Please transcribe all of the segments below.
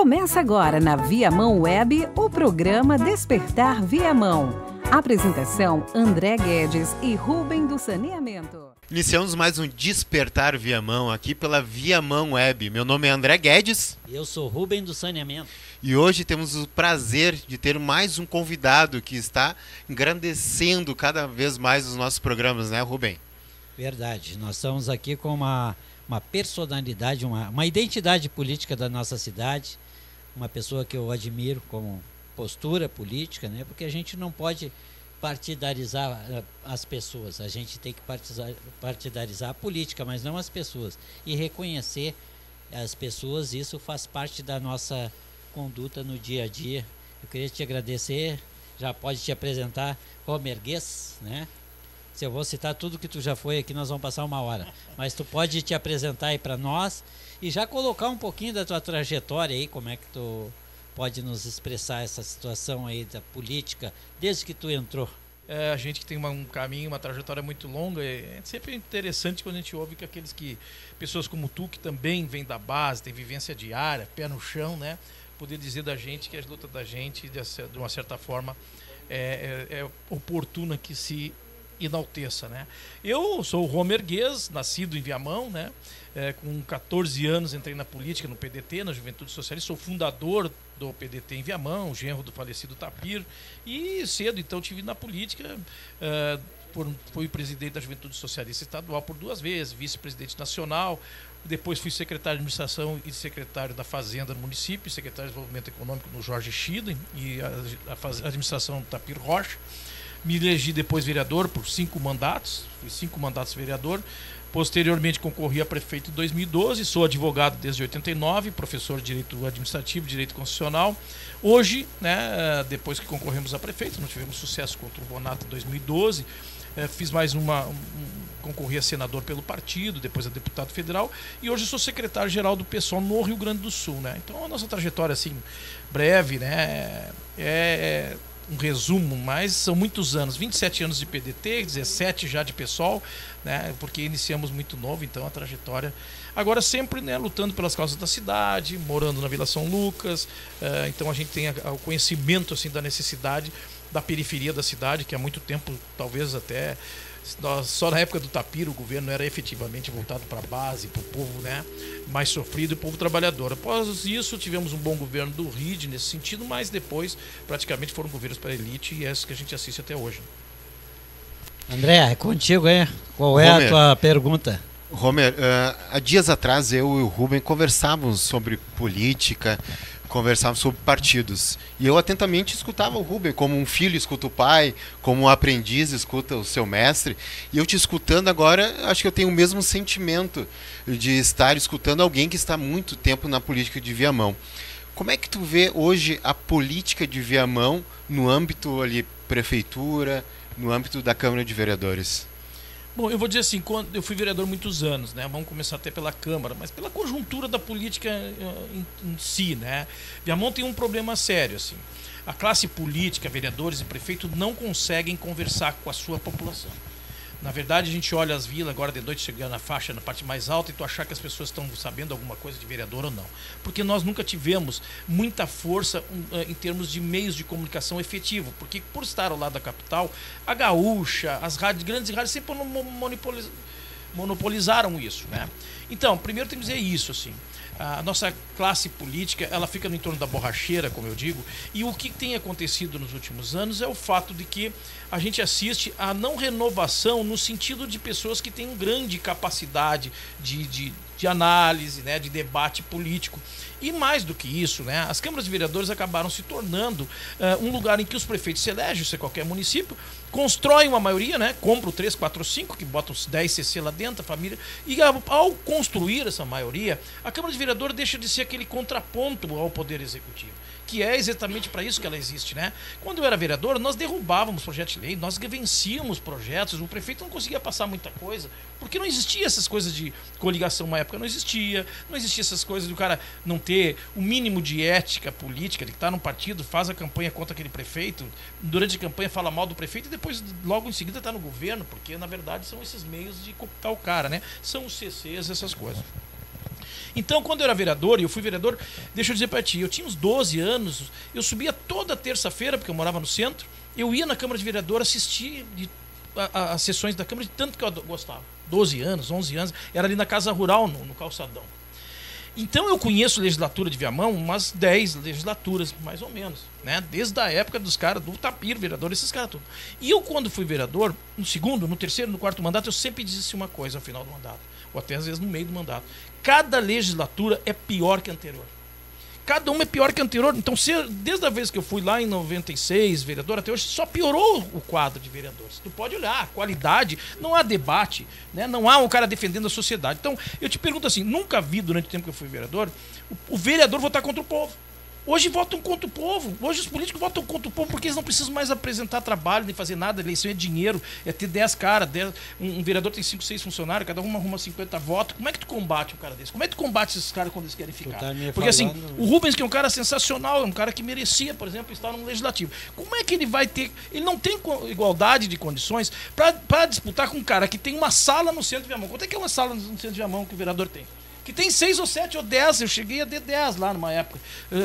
Começa agora na Viamão Web o programa Despertar Viamão. Apresentação André Guedes e Rubem do Saneamento. Iniciamos mais um Despertar Viamão aqui pela Viamão Web. Meu nome é André Guedes. Eu sou Rubem do Saneamento. E hoje temos o prazer de ter mais um convidado que está engrandecendo cada vez mais os nossos programas, né, Rubem? Verdade. Nós estamos aqui com uma personalidade, uma identidade política da nossa cidade, uma pessoa que eu admiro como postura política, né? Porque a gente não pode partidarizar as pessoas, a gente tem que partidarizar a política, mas não as pessoas. E reconhecer as pessoas, isso faz parte da nossa conduta no dia a dia. Eu queria te agradecer, já pode te apresentar, Homer Guess, né? Se eu vou citar tudo que tu já foi aqui, nós vamos passar 1 hora. Mas tu pode te apresentar aí para nós e já colocar um pouquinho da tua trajetória aí, como é que tu pode nos expressar essa situação aí da política, desde que tu entrou. A gente que tem um caminho, uma trajetória muito longa, é sempre interessante quando a gente ouve que pessoas como tu, que também vêm da base, tem vivência diária, pé no chão, né? Poder dizer da gente que a luta da gente, de uma certa forma, é oportuna que se enalteça, né? Eu sou o Homer Guess, nascido em Viamão, né? Com 14 anos entrei na política, no PDT, na Juventude Socialista, sou fundador do PDT em Viamão, genro do falecido Tapir, e cedo então tive na política, fui presidente da Juventude Socialista Estadual por 2 vezes, vice-presidente nacional, depois fui secretário de administração e secretário da Fazenda no município, secretário de Desenvolvimento Econômico no Jorge Schiden e a administração do Tapir Rocha. Me elegi depois vereador por 5 mandatos, fui 5 mandatos vereador. Posteriormente concorri a prefeito em 2012, sou advogado desde 89, professor de Direito Administrativo, Direito Constitucional. Hoje, né, depois que concorremos a prefeito, não tivemos sucesso contra o Bonato em 2012, fiz mais concorri a senador pelo partido, depois a deputado federal, e hoje sou secretário-geral do PSOL no Rio Grande do Sul, né? Então a nossa trajetória, assim, breve, né, um resumo, mas são muitos anos, 27 anos de PDT, 17 já de PSOL, né, porque iniciamos muito novo, então a trajetória, agora sempre, né, lutando pelas causas da cidade, morando na Vila São Lucas, então a gente tem o conhecimento assim, da necessidade da periferia da cidade, que há muito tempo, talvez até só na época do Tapir o governo era efetivamente voltado para a base, para o povo, né, mais sofrido e o povo trabalhador. Após isso tivemos um bom governo do RID nesse sentido, mas depois praticamente foram governos para a elite e é isso que a gente assiste até hoje. André, é contigo, hein? Qual é Homer, a tua pergunta? Homer, há dias atrás eu e o Rubem conversávamos sobre política, conversávamos sobre partidos. E eu atentamente escutava o Rubem, como um filho escuta o pai, como um aprendiz escuta o seu mestre. E eu te escutando agora, acho que eu tenho o mesmo sentimento de estar escutando alguém que está há muito tempo na política de Viamão. Como é que tu vê hoje a política de Viamão no âmbito ali, prefeitura, no âmbito da Câmara de Vereadores? Bom, eu vou dizer assim, eu fui vereador muitos anos, né? Vamos começar até pela Câmara, mas pela conjuntura da política em si, né? Viamão tem um problema sério, assim. A classe política, vereadores e prefeitos não conseguem conversar com a sua população. Na verdade, a gente olha as vilas agora de noite, chegando na faixa, na parte mais alta, e tu achar que as pessoas estão sabendo alguma coisa de vereador ou não. Porque nós nunca tivemos muita força em termos de meios de comunicação efetivo. Porque por estar ao lado da capital, a Gaúcha, as rádios, grandes rádios sempre monopolizaram isso, né? Então, primeiro tem que dizer isso, assim. A nossa classe política, ela fica no entorno da borracheira, como eu digo, e o que tem acontecido nos últimos anos é o fato de que a gente assiste a não renovação no sentido de pessoas que têm grande capacidade de análise, né, de debate político. E mais do que isso, né, as câmaras de vereadores acabaram se tornando um lugar em que os prefeitos se elegem, se é qualquer município, constroem uma maioria, né, compram 3, 4, 5, que botam os 10 CC lá dentro, a família, e ao construir essa maioria, a Câmara de Vereadores deixa de ser aquele contraponto ao Poder Executivo, que é exatamente para isso que ela existe, né? Quando eu era vereador, nós derrubávamos projetos de lei, nós vencíamos projetos, o prefeito não conseguia passar muita coisa, porque não existia essas coisas de coligação na época, não existia essas coisas do cara não ter o mínimo de ética política, de estar num partido, faz a campanha contra aquele prefeito, durante a campanha fala mal do prefeito e depois logo em seguida está no governo, porque na verdade são esses meios de cooptar o cara, né? São os CCs, essas coisas. Então, quando eu era vereador, e eu fui vereador, deixa eu dizer para ti, eu tinha uns 12 anos, eu subia toda terça-feira, porque eu morava no centro, eu ia na Câmara de Vereador assistir as sessões da Câmara de tanto que eu gostava. 12 anos, 11 anos, era ali na Casa Rural, no Calçadão. Então eu conheço a legislatura de Viamão, umas 10 legislaturas, mais ou menos, né? Desde a época dos caras, do Tapir, vereador, esses caras tudo. E eu, quando fui vereador, no segundo, no terceiro, no quarto mandato, eu sempre disse uma coisa ao final do mandato, ou até às vezes no meio do mandato. Cada legislatura é pior que a anterior. Cada uma é pior que a anterior. Então, desde a vez que eu fui lá em 96, vereador, até hoje, só piorou o quadro de vereadores. Tu pode olhar, a qualidade, não há debate, né? Não há um cara defendendo a sociedade. Então, eu te pergunto assim, nunca vi, durante o tempo que eu fui vereador, o vereador votar contra o povo. Hoje votam contra o povo. Hoje os políticos votam contra o povo porque eles não precisam mais apresentar trabalho, nem fazer nada. A eleição é dinheiro, é ter 10 caras. Um vereador tem 5, 6 funcionários, cada um arruma 50 votos. Como é que tu combate um cara desse? Como é que tu combate esses caras quando eles querem ficar? Porque assim, o Rubens, que é um cara sensacional, é um cara que merecia, por exemplo, estar no legislativo. Como é que ele vai ter... Ele não tem igualdade de condições para disputar com um cara que tem uma sala no centro de Viamão. Quanto é que é uma sala no centro de Viamão que o vereador tem? Que tem 6 ou 7 ou 10, eu cheguei a ter 10 lá numa época,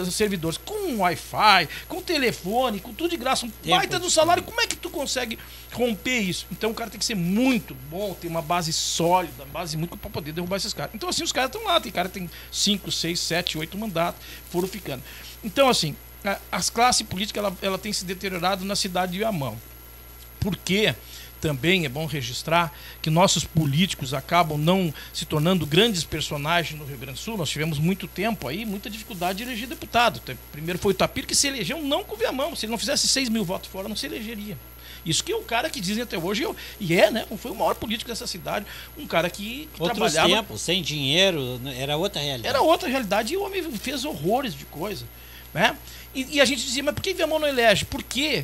servidores, com Wi-Fi, com telefone, com tudo de graça, um baita do salário. Como é que tu consegue romper isso? Então o cara tem que ser muito bom, ter uma base sólida, uma base muito para poder derrubar esses caras. Então assim, os caras estão lá, tem cara que tem 5, 6, 7, 8 mandatos, foram ficando. Então assim, as classes políticas, ela tem se deteriorado na cidade de Viamão. Por quê? Também é bom registrar que nossos políticos acabam não se tornando grandes personagens no Rio Grande do Sul. Nós tivemos muito tempo aí, muita dificuldade de eleger deputado. Primeiro foi o Tapir, que se elegeu não com o Viamão. Se ele não fizesse 6 mil votos fora, não se elegeria. Isso que é o cara que dizem até hoje, né? Foi o maior político dessa cidade, um cara que trabalhava... Outros tempos, sem dinheiro, era outra realidade. Era outra realidade e o homem fez horrores de coisa, né? E a gente dizia, mas por que Viamão não elege? Por quê?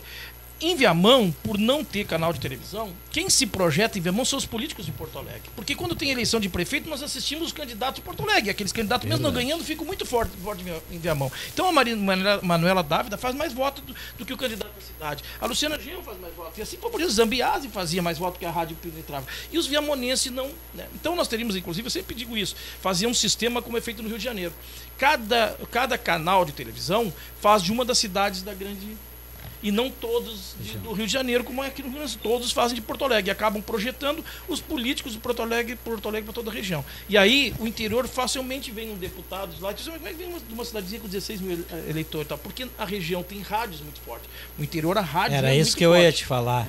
Em Viamão, por não ter canal de televisão, quem se projeta em Viamão são os políticos de Porto Alegre. Porque quando tem eleição de prefeito, nós assistimos os candidatos de Porto Alegre. Aqueles candidatos, mesmo não ganhando, ficam muito fortes em Viamão. Então a Manuela Dávila faz mais votos do que o candidato da cidade. A Luciana Genro faz mais votos. E assim, por exemplo, Zambiase fazia mais votos que a rádio penetrava. E os viamonenses não. Né? Então nós teríamos, inclusive, eu sempre digo isso, fazer um sistema como é feito no Rio de Janeiro. Cada canal de televisão faz de uma das cidades da grande... E não todos do Rio de Janeiro, como é aqui no Rio Grande do Sul. Todos fazem de Porto Alegre. E acabam projetando os políticos de Porto Alegre para toda a região. E aí, o interior facilmente vem um deputado de lá. Como é que vem de uma cidadezinha com 16 mil eleitores? Tal? Porque a região tem rádios muito fortes. O interior, a rádio Era isso que eu ia te falar.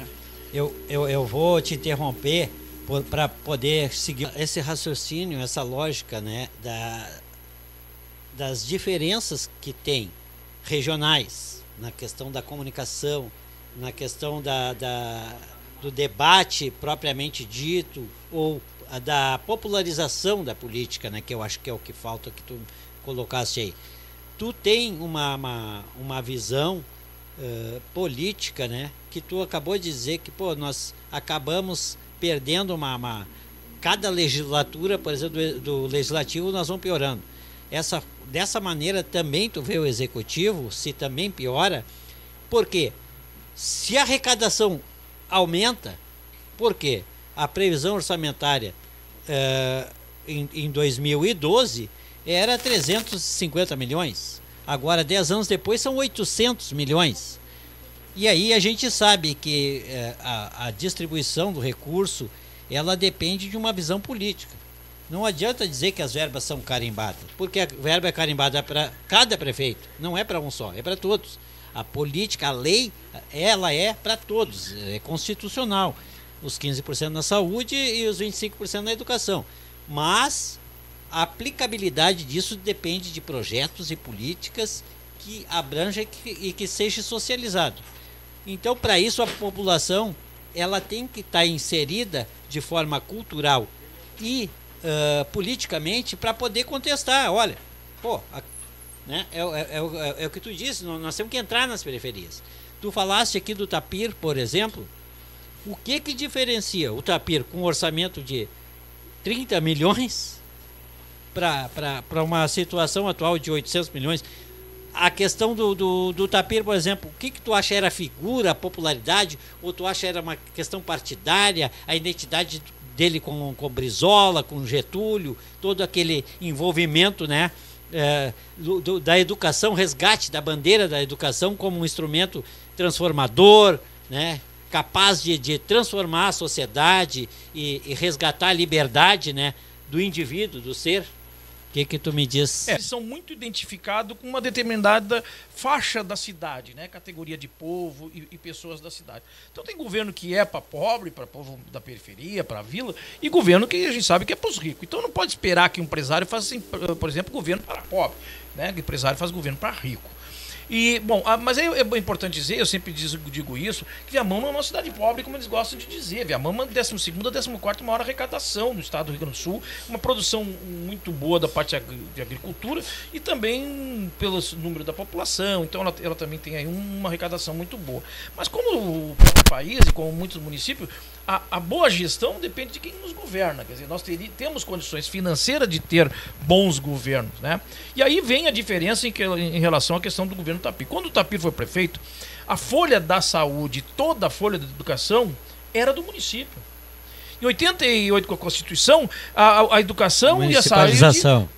Eu vou te interromper para poder seguir esse raciocínio, essa lógica, né, das diferenças que tem regionais na questão da comunicação, na questão do debate propriamente dito, ou da popularização da política, né, que eu acho que é o que falta que tu colocaste aí. Tu tem uma visão política, né, que tu acabou de dizer que nós acabamos perdendo cada legislatura, por exemplo, do legislativo, nós vamos piorando. Dessa maneira também tu vê o executivo, se também piora, porque se a arrecadação aumenta, porque a previsão orçamentária em 2012 era 350 milhões, agora 10 anos depois são 800 milhões. E aí a gente sabe que a distribuição do recurso, ela depende de uma visão política. Não adianta dizer que as verbas são carimbadas, porque a verba é carimbada para cada prefeito, não é para um só, é para todos. A política, a lei, ela é para todos, é constitucional. Os 15% na saúde e os 25% na educação. Mas a aplicabilidade disso depende de projetos e políticas que abrangem e que seja socializado. Então, para isso, a população ela tem que estar inserida de forma cultural e politicamente para poder contestar. Olha, né, é o que tu disse, nós temos que entrar nas periferias. Tu falaste aqui do Tapir, por exemplo. O que diferencia o Tapir com um orçamento de 30 milhões para uma situação atual de 800 milhões? A questão do Tapir, por exemplo, o que tu acha era a figura, a popularidade, ou tu acha era uma questão partidária, a identidade dele com Brizola, com Getúlio, todo aquele envolvimento, né, da educação, resgate da bandeira da educação como um instrumento transformador, né, capaz de transformar a sociedade e resgatar a liberdade, né, do indivíduo, do ser. O que tu me diz? Eles são muito identificados com uma determinada faixa da cidade, né? Categoria de povo e pessoas da cidade. Então tem governo que é para pobre, para povo da periferia, para a vila, e governo que a gente sabe que é para os ricos. Então não pode esperar que um empresário faça, assim, por exemplo, governo para pobre, né? O empresário faz governo para rico. E, bom, mas é importante dizer, eu sempre digo isso, que Viamão não é uma cidade pobre, como eles gostam de dizer. Viamão é a 12ª, 14ª maior arrecadação no estado do Rio Grande do Sul, uma produção muito boa da parte de agricultura e também pelo número da população, então ela também tem aí uma arrecadação muito boa. Mas como o próprio país e como muitos municípios, a boa gestão depende de quem nos governa. Quer dizer, nós temos condições financeiras de ter bons governos, né? E aí vem a diferença em relação à questão do governo Tapir. Quando o Tapir foi prefeito, a folha da saúde, toda a folha da educação era do município. Em 88, com a Constituição, a educação e a saúde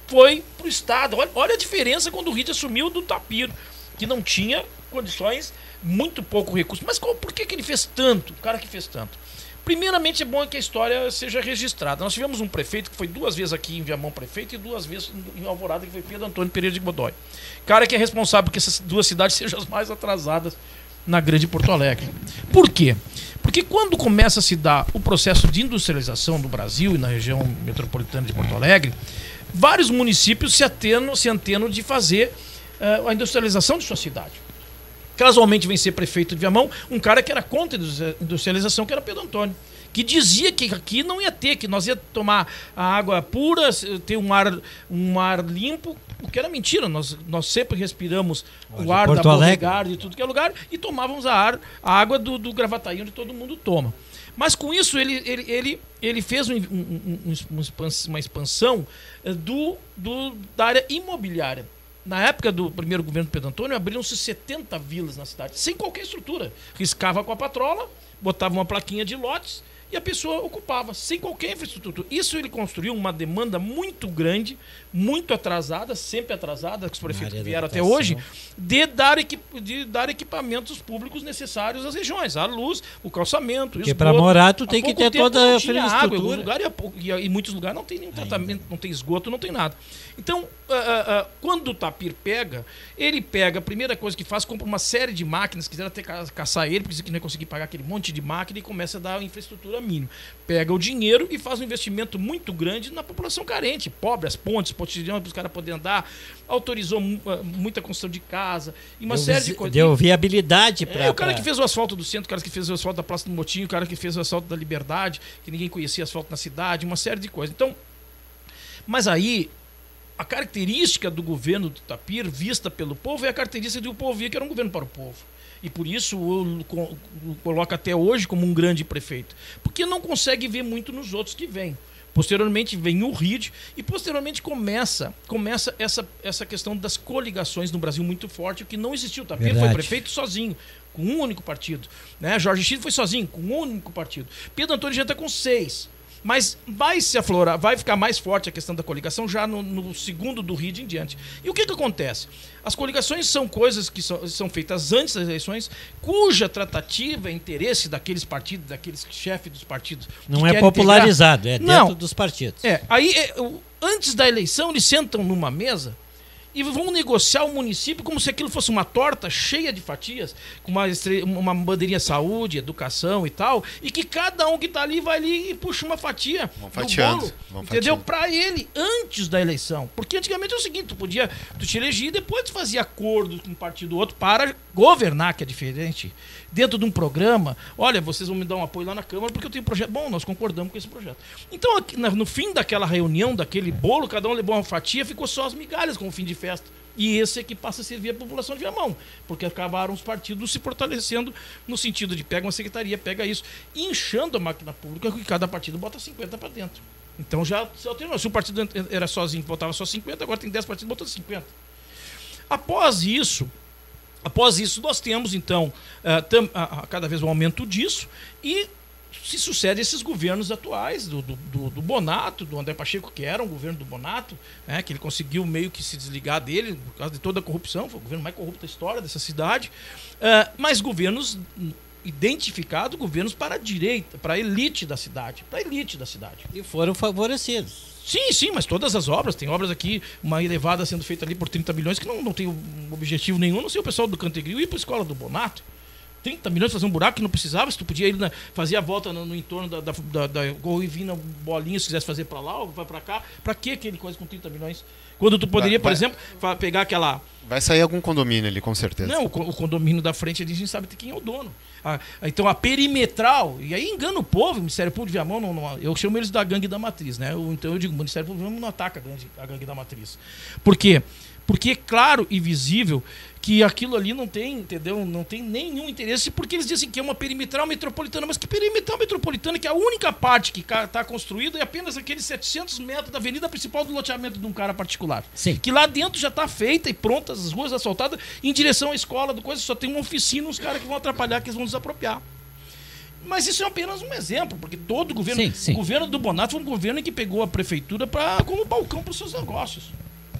foi para o Estado. Olha a diferença quando o Rit assumiu do Tapir, que não tinha condições, muito pouco recurso. Mas por que ele fez tanto? O cara que fez tanto. Primeiramente, é bom que a história seja registrada. Nós tivemos um prefeito que foi 2 vezes aqui em Viamão prefeito e 2 vezes em Alvorada, que foi Pedro Antônio Pereira de Godoy. Cara que é responsável por que essas 2 cidades sejam as mais atrasadas na grande Porto Alegre. Por quê? Porque quando começa a se dar o processo de industrialização do Brasil e na região metropolitana de Porto Alegre, vários municípios se antenam de fazer a industrialização de sua cidade. Casualmente vem ser prefeito de Viamão um cara que era contra a industrialização, que era Pedro Antônio, que dizia que aqui não ia ter, que nós ia tomar a água pura, ter um ar limpo, o que era mentira. Nós sempre respiramos o ar da Beauregard de tudo que é lugar e tomávamos a água do Gravataí, onde todo mundo toma. Mas com isso ele fez uma expansão da área imobiliária. Na época do primeiro governo do Pedro Antônio, abriram-se 70 vilas na cidade, sem qualquer estrutura. Riscava com a patrola, botava uma plaquinha de lotes e a pessoa ocupava, sem qualquer infraestrutura. Isso ele construiu uma demanda muito grande, muito atrasada, sempre atrasada, que os prefeitos vieram até hoje, de dar equipamentos públicos necessários às regiões, a luz, o calçamento, porque para morar tu tem que ter toda a infraestrutura. Em muitos lugares não tem nem tratamento, não tem esgoto, não tem nada. Então, quando o Tapir ele pega, a primeira coisa que faz, compra uma série de máquinas, quiser até caçar ele, porque não ia conseguir pagar aquele monte de máquina, e começa a dar infraestrutura mínima. Pega o dinheiro e faz um investimento muito grande na população carente, pobre, as pontes para os caras poderem andar, autorizou muita construção de casa, e uma série de coisas. Deu viabilidade para... O cara que fez o asfalto do centro, o cara que fez o asfalto da Praça do Motinho, o cara que fez o asfalto da Liberdade, que ninguém conhecia asfalto na cidade, uma série de coisas. Então, mas aí, a característica do governo do Tapir, vista pelo povo, é a característica do povo via que era um governo para o povo. E por isso o coloca até hoje como um grande prefeito. Porque não consegue ver muito nos outros que vêm. Posteriormente vem o RID e posteriormente começa essa questão das coligações no Brasil muito forte, o que não existiu. O Tapir foi prefeito sozinho, com um único partido. Né? Jorge Chile foi sozinho, com um único partido. Pedro Antônio já está com 6. Mas vai se aflorar, vai ficar mais forte a questão da coligação já no segundo do RID em diante. E o que acontece? As coligações são coisas que são feitas antes das eleições, cuja tratativa, interesse daqueles partidos, daqueles chefes dos partidos... Não é popularizado, é dentro dos partidos. Antes da eleição, eles sentam numa mesa e vão negociar o município como se aquilo fosse uma torta cheia de fatias, com uma bandeirinha saúde, educação e tal, e que cada um que está ali vai ali e puxa uma fatia do bolo, entendeu? Para ele, antes da eleição. Porque antigamente é o seguinte, tu te elegia e depois tu fazia acordos com um partido ou outro para governar, que é diferente. Dentro de um programa, olha, vocês vão me dar um apoio lá na Câmara porque eu tenho um projeto. Bom, nós concordamos com esse projeto. Então, no fim daquela reunião, daquele bolo, cada um levou uma fatia, ficou só as migalhas como fim de festa. E esse é que passa a servir a população de Viamão, porque acabaram os partidos se fortalecendo no sentido de pega uma secretaria, pega isso, e inchando a máquina pública, que cada partido bota 50 para dentro. Então já se alternou. Se o partido era sozinho, botava só 50, agora tem 10 partidos botando 50. Após isso, nós temos, então, cada vez um aumento disso, e se sucede esses governos atuais, do Bonato, do André Pacheco, que era um governo do Bonato, né, que ele conseguiu meio que se desligar dele por causa de toda a corrupção, foi o governo mais corrupto da história dessa cidade, mas governos identificados, governos para a direita, para a elite da cidade, E foram favorecidos. Sim, mas todas as obras, tem obras aqui, uma elevada sendo feita ali por 30 milhões, que não tem objetivo nenhum, não sei o pessoal do Cantegril ir para a escola do Bonato. 30 milhões fazer um buraco que não precisava, se tu podia ir fazer a volta no entorno da gol e vir na bolinha, se quisesse fazer para lá ou vai para cá, para que aquele coisa com 30 milhões? Quando tu poderia, por exemplo, pegar aquela... Vai sair algum condomínio ali, com certeza. Não, o condomínio da frente, a gente sabe quem é o dono. Então a perimetral, e aí engana o povo, o Ministério Público de Viamão, eu chamo eles da gangue da matriz, né? Então eu digo, o Ministério Público de Viamão não ataca a gangue da matriz. Por quê? Porque é claro e visível que aquilo ali não tem, entendeu? Não tem nenhum interesse, porque eles dizem que é uma perimetral metropolitana. Mas que perimetral metropolitana, que a única parte que está construída é apenas aqueles 700 metros da avenida principal do loteamento de um cara particular. Sim. Que lá dentro já está feita e pronta, as ruas asfaltadas, em direção à escola, do coisa, só tem uma oficina, uns caras que vão atrapalhar, que eles vão desapropriar. Mas isso é apenas um exemplo, porque todo governo... Sim. O governo do Bonato foi um governo que pegou a prefeitura como balcão para os seus negócios.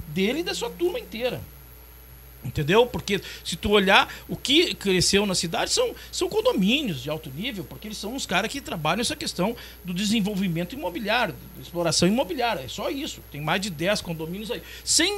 Dele e da sua turma inteira. Entendeu? Porque se tu olhar o que cresceu na cidade são condomínios de alto nível, porque eles são os caras que trabalham essa questão do desenvolvimento imobiliário, da exploração imobiliária. É só isso. Tem mais de 10 condomínios aí. Sem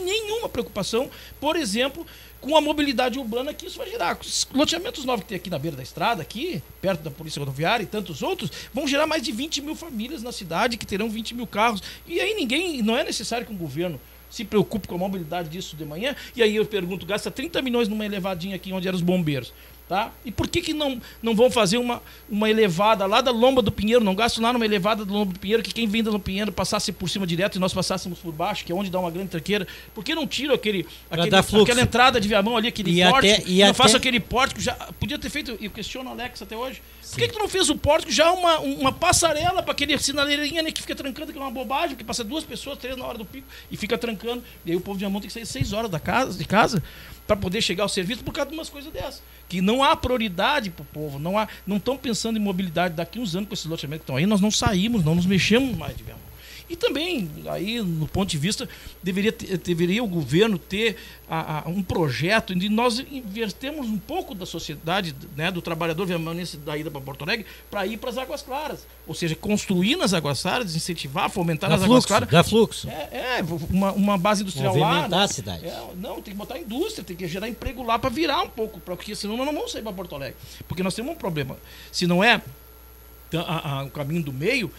nenhuma preocupação, por exemplo, com a mobilidade urbana que isso vai gerar. Os loteamentos novos que tem aqui na beira da estrada, aqui, perto da Polícia Rodoviária e tantos outros, vão gerar mais de 20 mil famílias na cidade, que terão 20 mil carros. E aí não é necessário que um governo se preocupe com a mobilidade disso de manhã. E aí eu pergunto, gasta 30 milhões numa elevadinha aqui onde eram os bombeiros, tá? E por que não vão fazer uma elevada lá da Lomba do Pinheiro, não gastam lá numa elevada da Lomba do Pinheiro, que quem vem da Lomba do Pinheiro passasse por cima direto e nós passássemos por baixo, que é onde dá uma grande tranqueira? Por que não tira aquela entrada de Viamão ali, aquele pórtico, não faça aquele pórtico, já podia ter feito, eu questiono o Alex até hoje, por que tu não fez o pórtico já uma passarela para aquele sinaleirinha, né, que fica trancando, que é uma bobagem, que passa 2 pessoas, 3 na hora do pico, e fica trancando, e aí o povo de Viamão tem que sair 6 horas de casa para poder chegar ao serviço por causa de umas coisas dessas. Que não há prioridade para o povo, não estão pensando em mobilidade daqui uns anos com esses loteamentos que estão aí, nós não saímos, não nos mexemos mais de Viamão. E também, aí, no ponto de vista, deveria o governo ter um projeto onde nós invertemos um pouco da sociedade, né, do trabalhador viamanense da ida para Porto Alegre, para ir para as Águas Claras. Ou seja, construir nas Águas Claras, incentivar, fomentar nas Águas Claras. Dá fluxo. Uma base industrial lá. Movimentar a cidade. Não, tem que botar indústria, tem que gerar emprego lá para virar um pouco, porque senão nós não vamos sair para Porto Alegre. Porque nós temos um problema. Se não é o caminho do meio,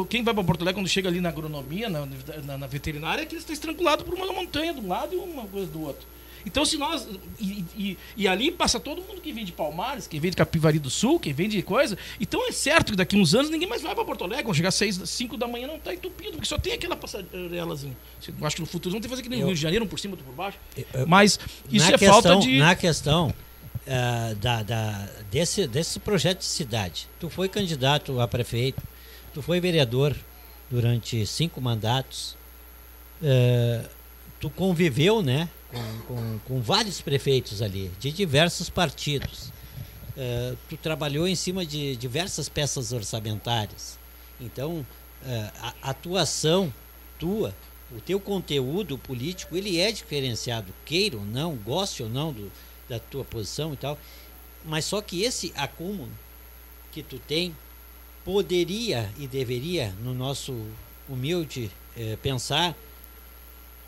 quem vai para Porto Alegre quando chega ali na agronomia, na veterinária, é que ele está estrangulado por uma montanha de um lado e uma coisa do outro. Então, se nós... E ali passa todo mundo que vem de Palmares, quem vem de Capivari do Sul, quem vem de coisa. Então é certo que daqui uns anos ninguém mais vai para Porto Alegre. Quando chegar às 5 da manhã não está entupido, porque só tem aquela passarelazinha. Eu acho que no futuro vão ter que fazer que nem o Rio de Janeiro, um por cima, outro por baixo. Mas isso é falta de... Na questão desse projeto de cidade. Tu foi candidato a prefeito, tu foi vereador durante 5 mandatos, tu conviveu, né, com vários prefeitos ali, de diversos partidos. Tu trabalhou em cima de diversas peças orçamentárias. Então, a atuação tua, o teu conteúdo político, ele é diferenciado, queira ou não, goste ou não da tua posição e tal, mas só que esse acúmulo que tu tem poderia e deveria, no nosso humilde pensar,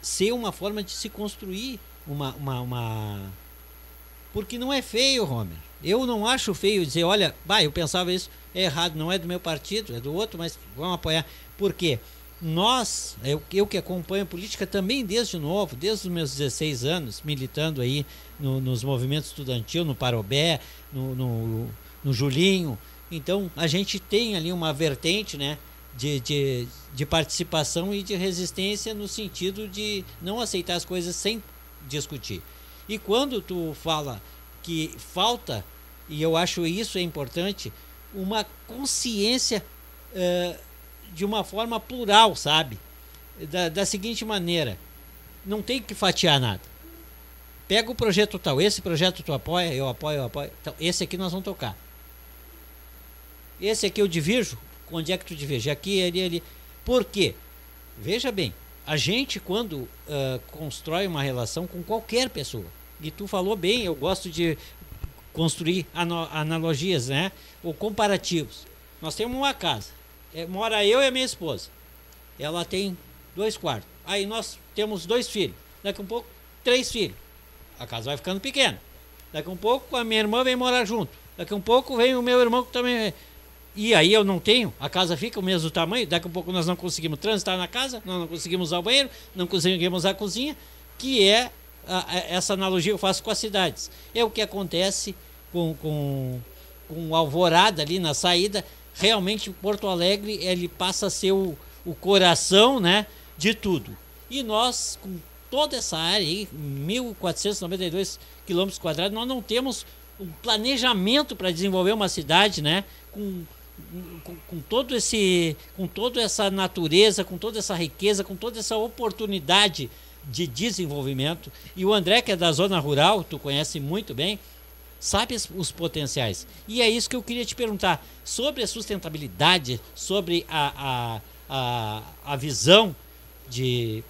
ser uma forma de se construir porque não é feio, Romer. Eu não acho feio dizer, olha, eu pensava isso, é errado, não é do meu partido, é do outro, mas vamos apoiar. Por quê? Eu que acompanho a política também desde novo, desde os meus 16 anos, militando aí nos movimentos estudantil, no Parobé, no Julinho. Então, a gente tem ali uma vertente, né, de participação e de resistência no sentido de não aceitar as coisas sem discutir. E quando tu fala que falta, e eu acho isso é importante, uma consciência de uma forma plural, sabe? Da seguinte maneira, não tem que fatiar nada. Pega o projeto tal, esse projeto tu apoia, eu apoio. Então, esse aqui nós vamos tocar. esse aqui eu divirjo, onde é que tu diverge? Aqui, ali. Por quê? Veja bem, a gente quando constrói uma relação com qualquer pessoa, e tu falou bem, eu gosto de construir analogias, né? Ou comparativos. Nós temos uma casa, mora eu e a minha esposa, ela tem 2 quartos, aí nós temos 2 filhos, daqui a um pouco 3 filhos, a casa vai ficando pequena, daqui a um pouco a minha irmã vem morar junto, daqui a um pouco vem o meu irmão que também... E aí eu não tenho, a casa fica o mesmo tamanho, daqui a pouco nós não conseguimos transitar na casa, nós não conseguimos usar o banheiro, não conseguimos usar a cozinha, que é essa analogia que eu faço com as cidades. É o que acontece com Alvorada ali na saída. Realmente Porto Alegre ele passa a ser o coração, né, de tudo. E nós, com toda essa área aí, 1.492 km², nós não temos um planejamento para desenvolver uma cidade, né, com toda essa natureza, com toda essa riqueza, com toda essa oportunidade de desenvolvimento. E o André, que é da zona rural, tu conhece muito bem, sabe os potenciais. E é isso que eu queria te perguntar, sobre a sustentabilidade, sobre a visão de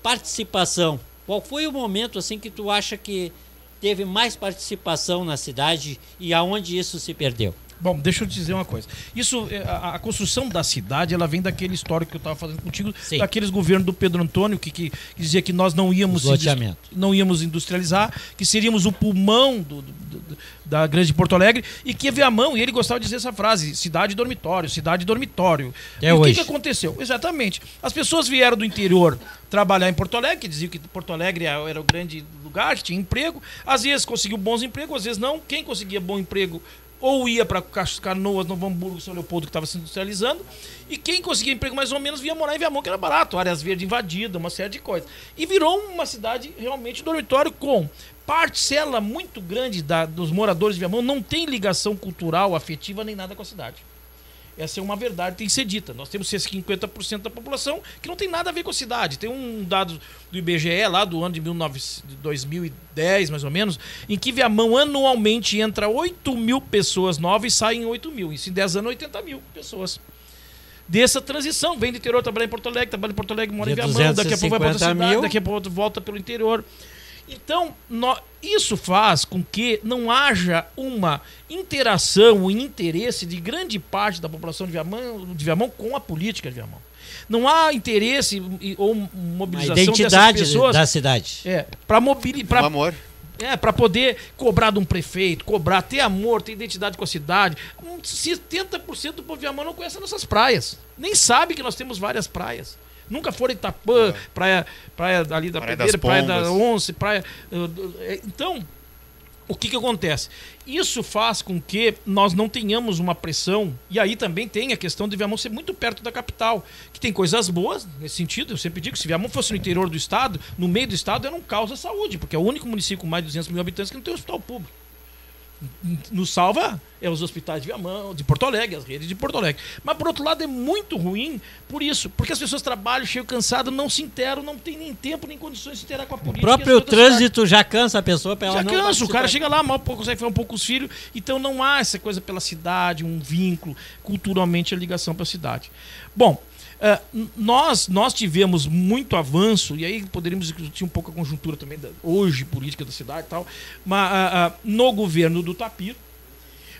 participação. Qual foi o momento assim que tu acha que teve mais participação na cidade e aonde isso se perdeu? Bom, deixa eu te dizer uma coisa. Isso, a construção da cidade, ela vem daquele histórico que eu estava fazendo contigo, sim, daqueles governos do Pedro Antônio, que dizia que nós não íamos industrializar, que seríamos o pulmão da grande Porto Alegre, e que Viamão, e ele gostava de dizer essa frase, cidade dormitório, cidade dormitório. E o que aconteceu? Exatamente. As pessoas vieram do interior trabalhar em Porto Alegre, que diziam que Porto Alegre era o grande lugar, que tinha emprego, às vezes conseguiu bons empregos, às vezes não. Quem conseguia bom emprego ou ia para Canoas, Novo Hamburgo, São Leopoldo, que estava se industrializando, e quem conseguia emprego mais ou menos vinha morar em Viamão, que era barato, áreas verdes invadidas, uma série de coisas. E virou uma cidade realmente dormitório, com parcela muito grande dos moradores de Viamão não tem ligação cultural, afetiva, nem nada com a cidade. Essa é uma verdade, tem que ser dita. Nós temos 50% da população que não tem nada a ver com a cidade. Tem um dado do IBGE lá do ano de 2010, mais ou menos, em que Viamão anualmente entra 8 mil pessoas novas e saem 8 mil. Isso em 10 anos, 80 mil pessoas. Dessa transição, vem do interior, trabalha em Porto Alegre, mora em Viamão, daqui a pouco vai para outra cidade, daqui a pouco volta pelo interior. Então, isso faz com que não haja uma interação e interesse de grande parte da população de Viamão com a política de Viamão. Não há interesse ou mobilização dessas pessoas da cidade. Para amor. Para poder cobrar de um prefeito, ter amor, ter identidade com a cidade. 70% do povo de Viamão não conhece as nossas praias. Nem sabe que nós temos várias praias. Nunca foram Itapã, praia ali da Pedreira, praia da Once, praia... Então, o que acontece? Isso faz com que nós não tenhamos uma pressão, e aí também tem a questão de Viamão ser muito perto da capital, que tem coisas boas nesse sentido. Eu sempre digo que se Viamão fosse no interior do estado, no meio do estado, era um caos da saúde, porque é o único município com mais de 200 mil habitantes que não tem hospital público. Nos salva os hospitais de Viamão, de Porto Alegre, as redes de Porto Alegre. Mas por outro lado é muito ruim por isso, porque as pessoas trabalham, chegam cansadas, não se interam, não tem nem tempo nem condições de se interar com a política. O próprio trânsito já cansa a pessoa para ela já não cansa, participar. o cara chega lá, mal consegue falar um pouco com os filhos, então não há essa coisa pela cidade, um vínculo, culturalmente a ligação para a cidade. Bom, nós tivemos muito avanço, e aí poderíamos discutir um pouco a conjuntura também hoje, política da cidade e tal, mas no governo do Tapir,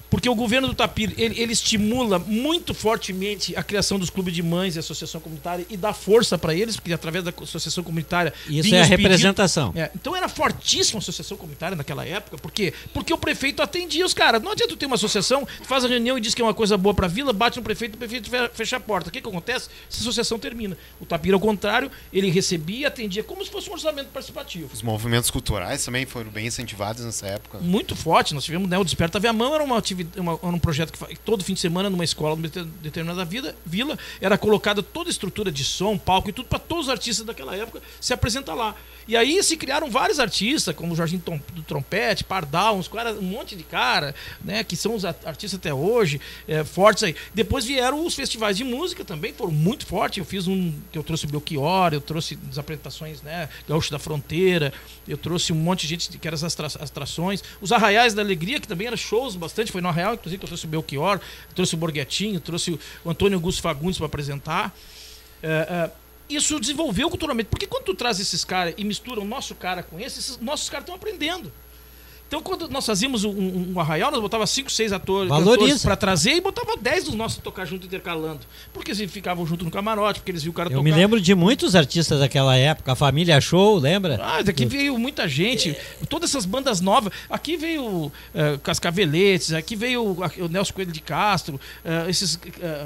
porque o governo do Tapir, ele estimula muito fortemente a criação dos clubes de mães e associação comunitária e dá força para eles, porque através da associação comunitária... Isso é a representação. Então era fortíssima a associação comunitária naquela época, porque o prefeito atendia os caras. Não adianta tu ter uma associação, faz a reunião e diz que é uma coisa boa para a vila, bate no prefeito, o prefeito fecha a porta. O que acontece? Essa associação termina. O Tapir, ao contrário, ele recebia e atendia como se fosse um orçamento participativo. Os movimentos culturais também foram bem incentivados nessa época. Muito forte. Nós tivemos, o Desperta Viamão, era um projeto que todo fim de semana numa escola, numa determinada vila, era colocada toda a estrutura de som, palco e tudo para todos os artistas daquela época se apresentar lá. E aí se criaram vários artistas, como o Jorginho do Trompete, Pardal, um monte de cara, né, que são os artistas até hoje, fortes aí. Depois vieram os festivais de música também, foram muito fortes. Eu fiz que eu trouxe o Belchior, eu trouxe as apresentações, né, Gaúcho da Fronteira, eu trouxe um monte de gente que eram as atrações. Os Arraiais da Alegria, que também eram shows bastante, foi Jornal Real, inclusive, que eu trouxe o Belchior, trouxe o Borghettini, trouxe o Antônio Augusto Fagundes para apresentar. Isso desenvolveu culturalmente. Porque quando tu traz esses caras e mistura o nosso cara com esses nossos caras estão aprendendo. Então, quando nós fazíamos um arraial, nós botava 5, 6 atores para trazer e botava 10 dos nossos tocar junto, intercalando. Porque eles ficavam junto no camarote, porque eles viam o cara tocar. Eu me lembro de muitos artistas daquela época, a Família Show, lembra? Daqui veio muita gente, todas essas bandas novas. Aqui veio Cascaveletes, aqui veio o Nelson Coelho de Castro, esses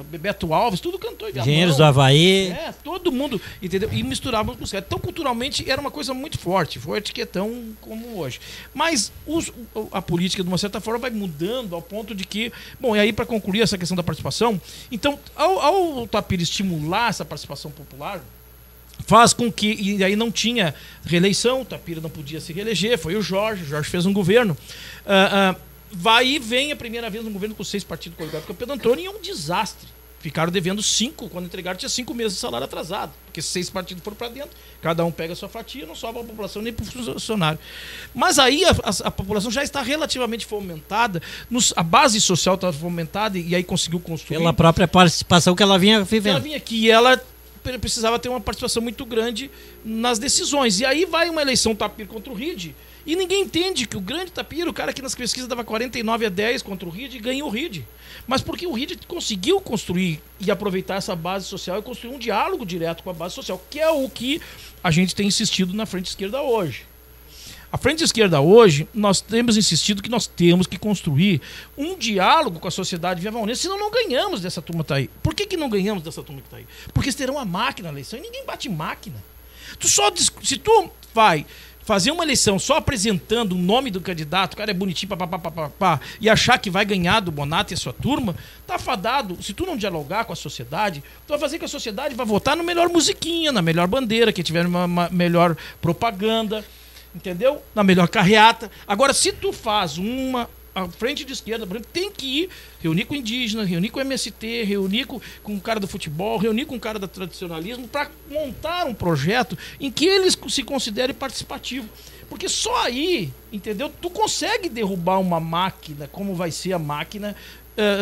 Bebeto Alves, tudo cantou em Viamão. Engenheiros do Havaí. Todo mundo, entendeu? E misturávamos com os caras. Então, culturalmente, era uma coisa muito forte. Foi etiquetão como hoje. Mas a política, de uma certa forma, vai mudando ao ponto de que... Bom, e aí, para concluir essa questão da participação, então, ao Tapira estimular essa participação popular, faz com que... E aí não tinha reeleição, o Tapira não podia se reeleger, foi o Jorge fez um governo. Vai e vem a primeira vez um governo com 6 partidos coligados com o Pedro Antônio e é um desastre. Ficaram devendo 5, quando entregaram tinha 5 meses de salário atrasado, porque 6 partidos foram para dentro, cada um pega a sua fatia, não sobra a população nem para o funcionário. Mas aí a população já está relativamente fomentada, a base social está fomentada e aí conseguiu construir... Pela própria participação que ela vinha vivendo. Ela vinha aqui e ela precisava ter uma participação muito grande nas decisões. E aí vai uma eleição Tapira contra o RID, e ninguém entende que o grande Tapira, o cara que nas pesquisas dava 49-10 contra o RID, ganhou o RID. Mas porque o RID conseguiu construir e aproveitar essa base social e construir um diálogo direto com a base social, que é o que a gente tem insistido na Frente Esquerda hoje. A Frente Esquerda hoje, nós temos insistido que nós temos que construir um diálogo com a sociedade viamonense, senão não ganhamos dessa turma que está aí. Por que não ganhamos dessa turma que está aí? Porque eles terão a máquina na eleição e ninguém bate máquina. Se tu vai fazer uma eleição só apresentando o nome do candidato, o cara é bonitinho, e achar que vai ganhar do Bonato e a sua turma, tá fadado. Se tu não dialogar com a sociedade, tu vai fazer que a sociedade vai votar no melhor musiquinha, na melhor bandeira, que tiver uma melhor propaganda, entendeu? Na melhor carreata. Agora, se tu faz a Frente de Esquerda, por exemplo, tem que ir reunir com o indígena, reunir com o MST, reunir com o cara do futebol, reunir com o cara do tradicionalismo para montar um projeto em que eles se considerem participativos. Porque só aí, entendeu? Tu consegue derrubar uma máquina, como vai ser a máquina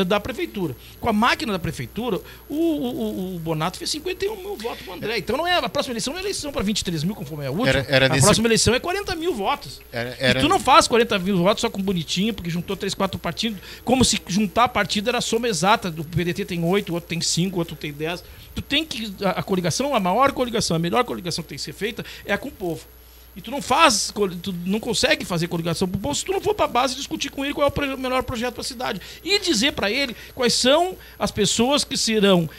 da prefeitura. Com a máquina da prefeitura, o Bonato fez 51 mil votos para o André. Então a próxima eleição não é eleição para 23 mil, conforme é a última. Próxima eleição é 40 mil votos. E tu não faz 40 mil votos só com bonitinho, porque juntou 3, 4 partidos, como se juntar partido era a soma exata. O PDT tem 8, o outro tem 5, o outro tem 10. Tu tem que... A coligação, a maior coligação, a melhor coligação que tem que ser feita é a com o povo. E tu não consegue fazer coligação pro povo se tu não for pra base discutir com ele qual é o melhor projeto para a cidade. E dizer para ele quais são as pessoas que serão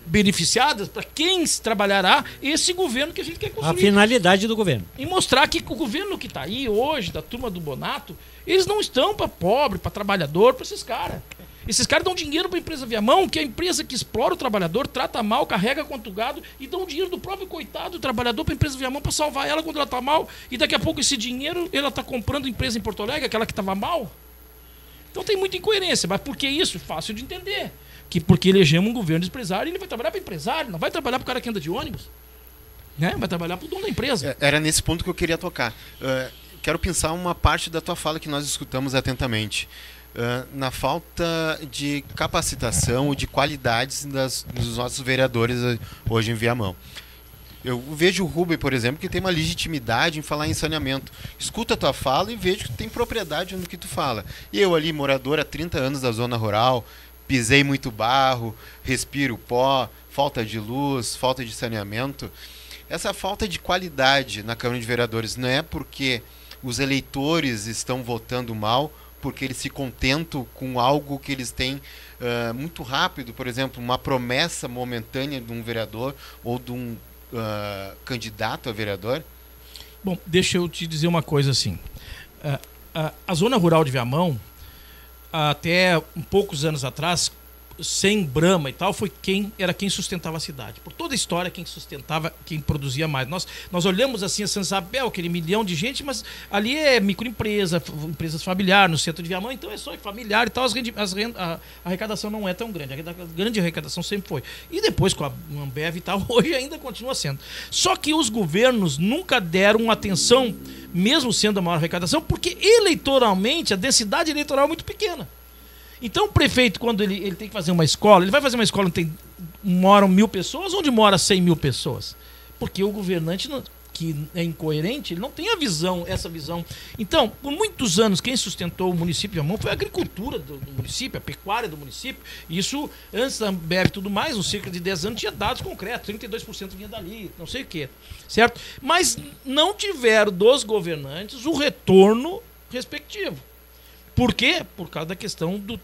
beneficiadas, para quem trabalhará esse governo que a gente quer construir. A finalidade do governo. E mostrar que o governo que está aí hoje, da turma do Bonato, eles não estão para pobre, para trabalhador, para esses caras. Esses caras dão dinheiro para a empresa Viamão, que é a empresa que explora o trabalhador, trata mal, carrega quanto gado e dão dinheiro do próprio coitado do trabalhador para a empresa Viamão para salvar ela quando ela está mal. E daqui a pouco esse dinheiro ela está comprando empresa em Porto Alegre, aquela que estava mal. Então tem muita incoerência. Mas por que isso? Fácil de entender. Porque elegemos um governo de empresário e ele vai trabalhar para empresário, não vai trabalhar para o cara que anda de ônibus. Né? Vai trabalhar para o dono da empresa. Era nesse ponto que eu queria tocar. Quero pensar uma parte da tua fala que nós escutamos atentamente. Na falta de capacitação ou de qualidades dos nossos vereadores hoje em Viamão. Eu vejo o Rubem, por exemplo, que tem uma legitimidade em falar em saneamento. Escuta a tua fala e vejo que tem propriedade no que tu fala. E eu ali, morador há 30 anos da zona rural, pisei muito barro, respiro pó, falta de luz, falta de saneamento. Essa falta de qualidade na Câmara de Vereadores não é porque os eleitores estão votando mal, porque eles se contentam com algo que eles têm muito rápido, por exemplo, uma promessa momentânea de um vereador ou de um candidato a vereador? Bom, deixa eu te dizer uma coisa assim. A zona rural de Viamão, até poucos anos atrás, sem Brahma e tal, era quem sustentava a cidade. Por toda a história, quem sustentava, quem produzia mais. Nós olhamos assim a São Isabel, aquele milhão de gente, mas ali é microempresa, empresas familiares, no centro de Viamão, então é só familiar e tal, a arrecadação não é tão grande. A grande arrecadação sempre foi. E depois com a Ambev e tal, hoje ainda continua sendo. Só que os governos nunca deram atenção mesmo sendo a maior arrecadação, porque eleitoralmente a densidade eleitoral é muito pequena. Então o prefeito, quando ele tem que fazer uma escola, ele vai fazer uma escola onde moram 1.000 pessoas, onde mora 100.000 pessoas. Porque o governante, que é incoerente, ele não tem essa visão. Então, por muitos anos, quem sustentou o município de Viamão foi a agricultura do município, a pecuária do município. Isso, antes da Ambev e tudo mais, uns cerca de 10 anos, tinha dados concretos, 32% vinha dali, não sei o quê, certo? Mas não tiveram dos governantes o retorno respectivo. Por quê? Por causa da questão do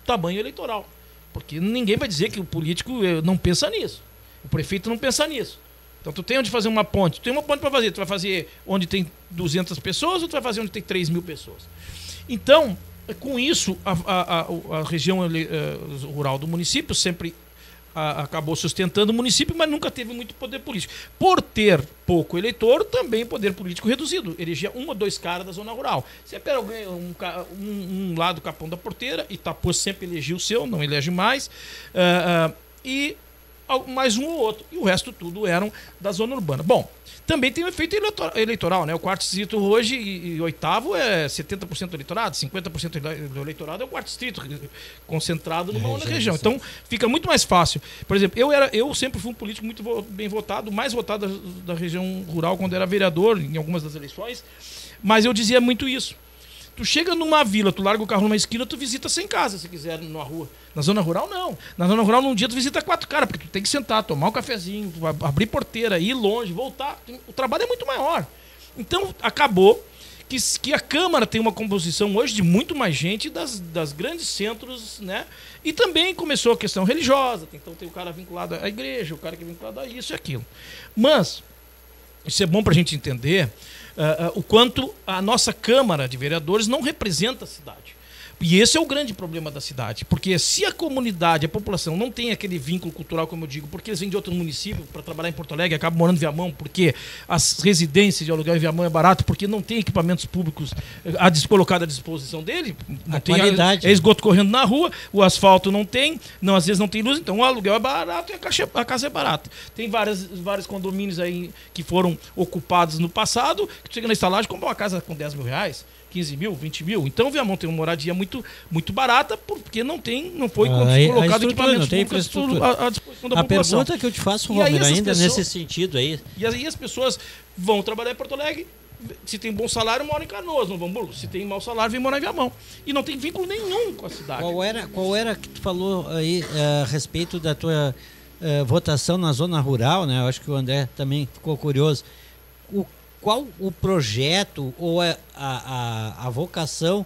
tamanho eleitoral. Porque ninguém vai dizer que o político não pensa nisso. O prefeito não pensa nisso. Então tu tem onde fazer uma ponte. Tu tem uma ponte para fazer. Tu vai fazer onde tem 200 pessoas ou tu vai fazer onde tem 3.000 pessoas. Então, com isso, a região rural do município sempre acabou sustentando o município, mas nunca teve muito poder político. Por ter pouco eleitor, também poder político reduzido. Elegia 1 ou 2 caras da zona rural. Você pega alguém, um lá do Capão da Porteira, Itapô sempre elegia o seu, não elege mais, e mais um ou outro. E o resto tudo eram da zona urbana. Bom, também tem um efeito eleitoral, né? O quarto distrito hoje e oitavo é 70% do eleitorado, 50% do eleitorado é o quarto distrito, concentrado numa única região. Então fica muito mais fácil. Por exemplo, eu sempre fui um político muito bem votado, mais votado da região rural quando era vereador em algumas das eleições, mas eu dizia muito isso. Tu chega numa vila, tu larga o carro numa esquina, tu visita 100 casas, se quiser, numa rua. Na zona rural, não. Na zona rural, num dia, tu visita 4 caras, porque tu tem que sentar, tomar um cafezinho, abrir porteira, ir longe, voltar. O trabalho é muito maior. Então, acabou que a Câmara tem uma composição hoje de muito mais gente das grandes centros, né? E também começou a questão religiosa. Então, tem o cara vinculado à igreja, o cara que é vinculado a isso e aquilo. Mas, isso é bom pra gente entender o quanto a nossa Câmara de Vereadores não representa a cidade. E esse é o grande problema da cidade, porque se a comunidade, a população não tem aquele vínculo cultural, como eu digo, porque eles vêm de outro município para trabalhar em Porto Alegre, acabam morando em Viamão, porque as residências de aluguel em Viamão é barato, porque não tem equipamentos públicos colocados à disposição dele, não tem qualidade, é esgoto correndo na rua, o asfalto não tem, às vezes não tem luz, então o aluguel é barato e a casa é barata. Tem vários condomínios aí que foram ocupados no passado, que tu chega na estalagem e compra uma casa com 10 mil reais, 15 mil, 20 mil. Então o Viamão tem uma moradia muito, muito barata, porque não foi colocado equipamentos públicos à disposição da população. A pergunta que eu te faço, Romero, ainda nesse sentido aí. E aí as pessoas vão trabalhar em Porto Alegre, se tem bom salário, moram em Canoas, no Hamburgo. Se tem mau salário, vem morar em Viamão. E não tem vínculo nenhum com a cidade. Qual era que tu falou aí a respeito da tua votação na zona rural, né? Eu acho que o André também ficou curioso. Qual o projeto ou a vocação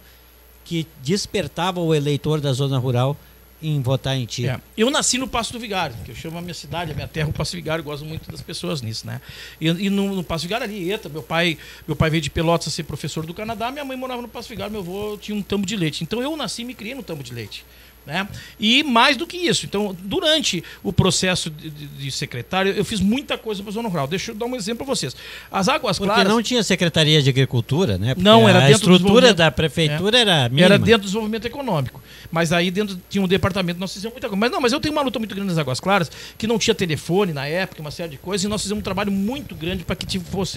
que despertava o eleitor da zona rural em votar em ti? Eu nasci no Passo do Vigário, que eu chamo a minha cidade, a minha terra, o Passo do Vigário, gosto muito das pessoas nisso, né? E no Passo do Vigário ali, meu pai veio de Pelotas a ser professor do Canadá, minha mãe morava no Passo do Vigário, meu avô tinha um tambo de leite. Então eu nasci e me criei no tambo de leite. Né? E mais do que isso, então durante o processo de secretário eu fiz muita coisa para a zona rural. Deixa eu dar um exemplo para vocês. As Águas Claras... Porque não tinha Secretaria de Agricultura, né? Porque não, era a dentro estrutura da prefeitura era mínima. Era dentro do desenvolvimento econômico. Mas aí dentro tinha um departamento, nós fizemos muita coisa. Mas eu tenho uma luta muito grande nas Águas Claras, que não tinha telefone na época, uma série de coisas, e nós fizemos um trabalho muito grande para que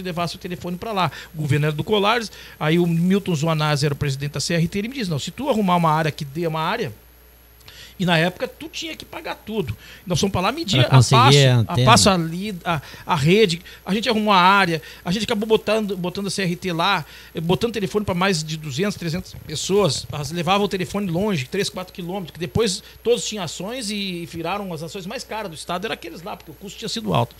levasse o telefone para lá. O governo era do Colares, aí o Milton Zoanazzi era o presidente da CRT, ele me disse, não, se tu arrumar uma área que dê uma área... E na época tu tinha que pagar tudo. Nós fomos para lá medir a passo ali, a rede. A gente arrumou a área, a gente acabou botando a CRT lá, botando telefone para mais de 200, 300 pessoas. Elas levavam o telefone longe, 3, 4 quilômetros, que depois todos tinham ações e viraram as ações mais caras do estado, eram aqueles lá, porque o custo tinha sido alto.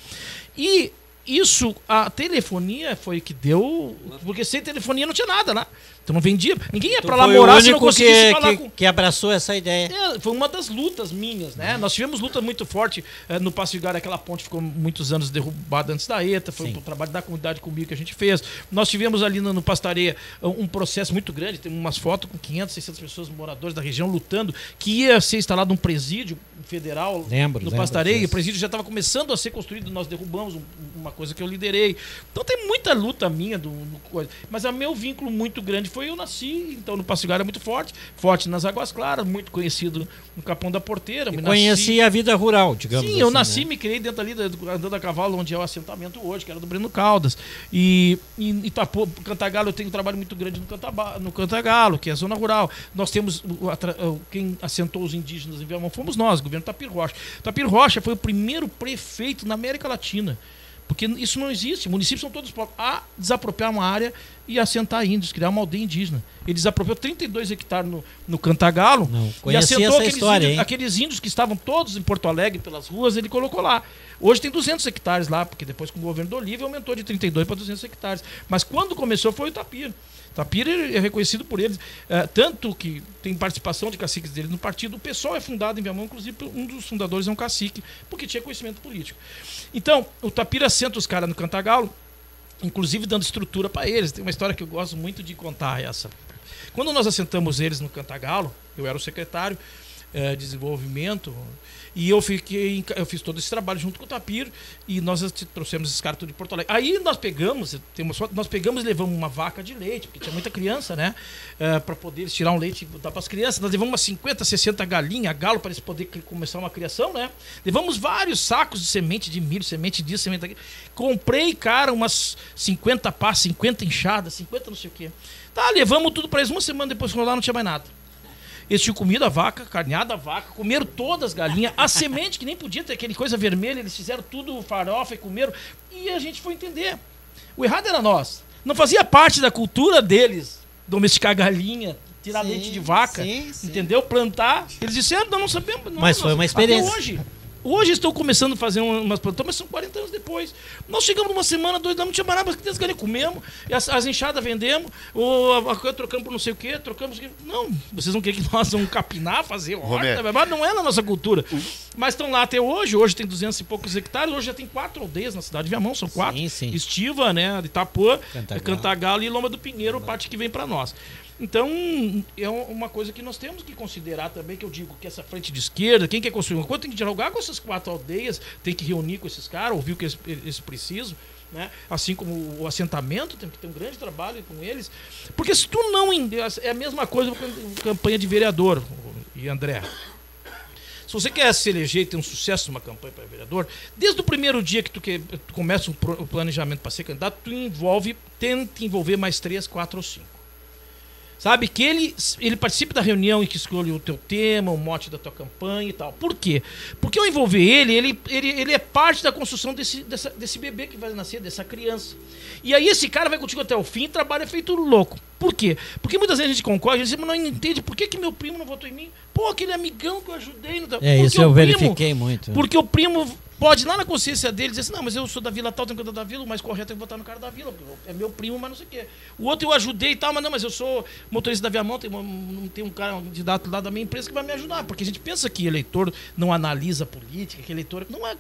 E isso, a telefonia foi que deu, porque sem telefonia não tinha nada lá. Então não vendia, ninguém ia para lá morar se não conseguisse falar que abraçou essa ideia. Foi uma das lutas minhas, né? Nós tivemos luta muito forte no Passo Vigário, aquela ponte ficou muitos anos derrubada antes da ETA, foi o trabalho da comunidade comigo que a gente fez. Nós tivemos ali no Pastareia um processo muito grande, tem umas fotos com 500, 600 pessoas, moradores da região, lutando, que ia ser instalado um presídio federal no Pastareia, e o presídio já estava começando a ser construído, nós derrubamos uma coisa que eu liderei. Então tem muita luta minha, mas o meu vínculo muito grande foi eu nasci, então no Passo Igara é muito forte nas Águas Claras, muito conhecido no Capão da Porteira. Conheci a vida rural, digamos assim. Sim, eu nasci, me criei dentro ali, andando a cavalo, onde é o assentamento hoje, que era do Breno Caldas. E Itapô, Cantagalo, eu tenho um trabalho muito grande no Cantagalo, que é a zona rural. Nós temos, quem assentou os indígenas em Viamão fomos nós, o governo Tapir Rocha. Tapir Rocha foi o primeiro prefeito na América Latina. Porque isso não existe. Municípios são todos pobres. A desapropriar uma área e assentar índios, criar uma aldeia indígena. Ele desapropriou 32 hectares no Cantagalo e assentou aqueles índios que estavam todos em Porto Alegre pelas ruas, ele colocou lá. Hoje tem 200 hectares lá, porque depois com o governo do Olívio aumentou de 32 para 200 hectares. Mas quando começou foi o Tapir. Tapir é reconhecido por eles, tanto que tem participação de caciques deles no partido. O PSOL é fundado em Viamão, inclusive um dos fundadores é um cacique, porque tinha conhecimento político. Então, o Tapir assenta os caras no Cantagalo, inclusive dando estrutura para eles. Tem uma história que eu gosto muito de contar essa. Quando nós assentamos eles no Cantagalo, eu era o secretário de desenvolvimento, e eu fiz todo esse trabalho junto com o Tapir, e nós trouxemos esses caras tudo de Porto Alegre. Aí nós pegamos e levamos uma vaca de leite, porque tinha muita criança, né? Para poder tirar um leite e dar para as crianças. Nós levamos umas 50, 60 galinhas, galo, para eles poderem começar uma criação, né? Levamos vários sacos de semente de milho, semente disso, semente daquilo. Comprei, cara, umas 50 pás, 50 enxadas, 50 não sei o quê. Tá, levamos tudo para eles. Uma semana depois, quando lá não tinha mais nada. Eles tinham comido a vaca, carneado a vaca, comeram todas as galinhas, a semente que nem podia ter aquele coisa vermelha, eles fizeram tudo farofa e comeram. E a gente foi entender. O errado era nós. Não fazia parte da cultura deles domesticar galinha, tirar leite de vaca, entendeu? Plantar. Eles disseram, não sabemos. Mas foi uma experiência. Até hoje estão começando a fazer umas plantações, mas são 40 anos depois. Nós chegamos numa semana, 2 anos, não tinha mais nada, mas as galinhas comemos, as enxadas vendemos, a coisa trocamos por não sei o quê, trocamos. Não, vocês não querem que nós vamos capinar, fazer horta, mas não é na nossa cultura. Mas estão lá até hoje, hoje tem 200 e poucos hectares, hoje já tem 4 aldeias na cidade de Viamão, são 4. Sim. Estiva, né, de Itapô, Cantagalo e Loma do Pinheiro, parte que vem para nós. Então, é uma coisa que nós temos que considerar também, que eu digo que essa frente de esquerda, quem quer construir uma coisa, tem que dialogar com essas 4 aldeias, tem que reunir com esses caras, ouvir o que eles precisam, né? Assim como o assentamento, tem que ter um grande trabalho com eles. Porque se tu não... É a mesma coisa com campanha de vereador, e André. Se você quer se eleger e ter um sucesso numa campanha para vereador, desde o primeiro dia que tu começa o planejamento para ser candidato, tenta envolver mais 3, 4 ou 5. Sabe, que ele participe da reunião em que escolhe o teu tema, o mote da tua campanha e tal. Por quê? Porque ao envolver ele é parte da construção desse bebê que vai nascer, dessa criança. E aí esse cara vai contigo até o fim e trabalha feito louco. Por quê? Porque muitas vezes a gente concorda, a gente não entende por que meu primo não votou em mim. Pô, aquele amigão que eu ajudei. Isso eu verifiquei muito. Porque o primo pode ir lá na consciência dele dizer assim, não, mas eu sou da vila tal, tenho que andar da vila, o mais correto é votar no cara da vila, é meu primo, mas não sei o quê. O outro eu ajudei e tal, mas não, mas eu sou motorista da Viamão, tem um cara, um candidato lá da minha empresa que vai me ajudar, porque a gente pensa que eleitor não analisa a política, que eleitor... Não é,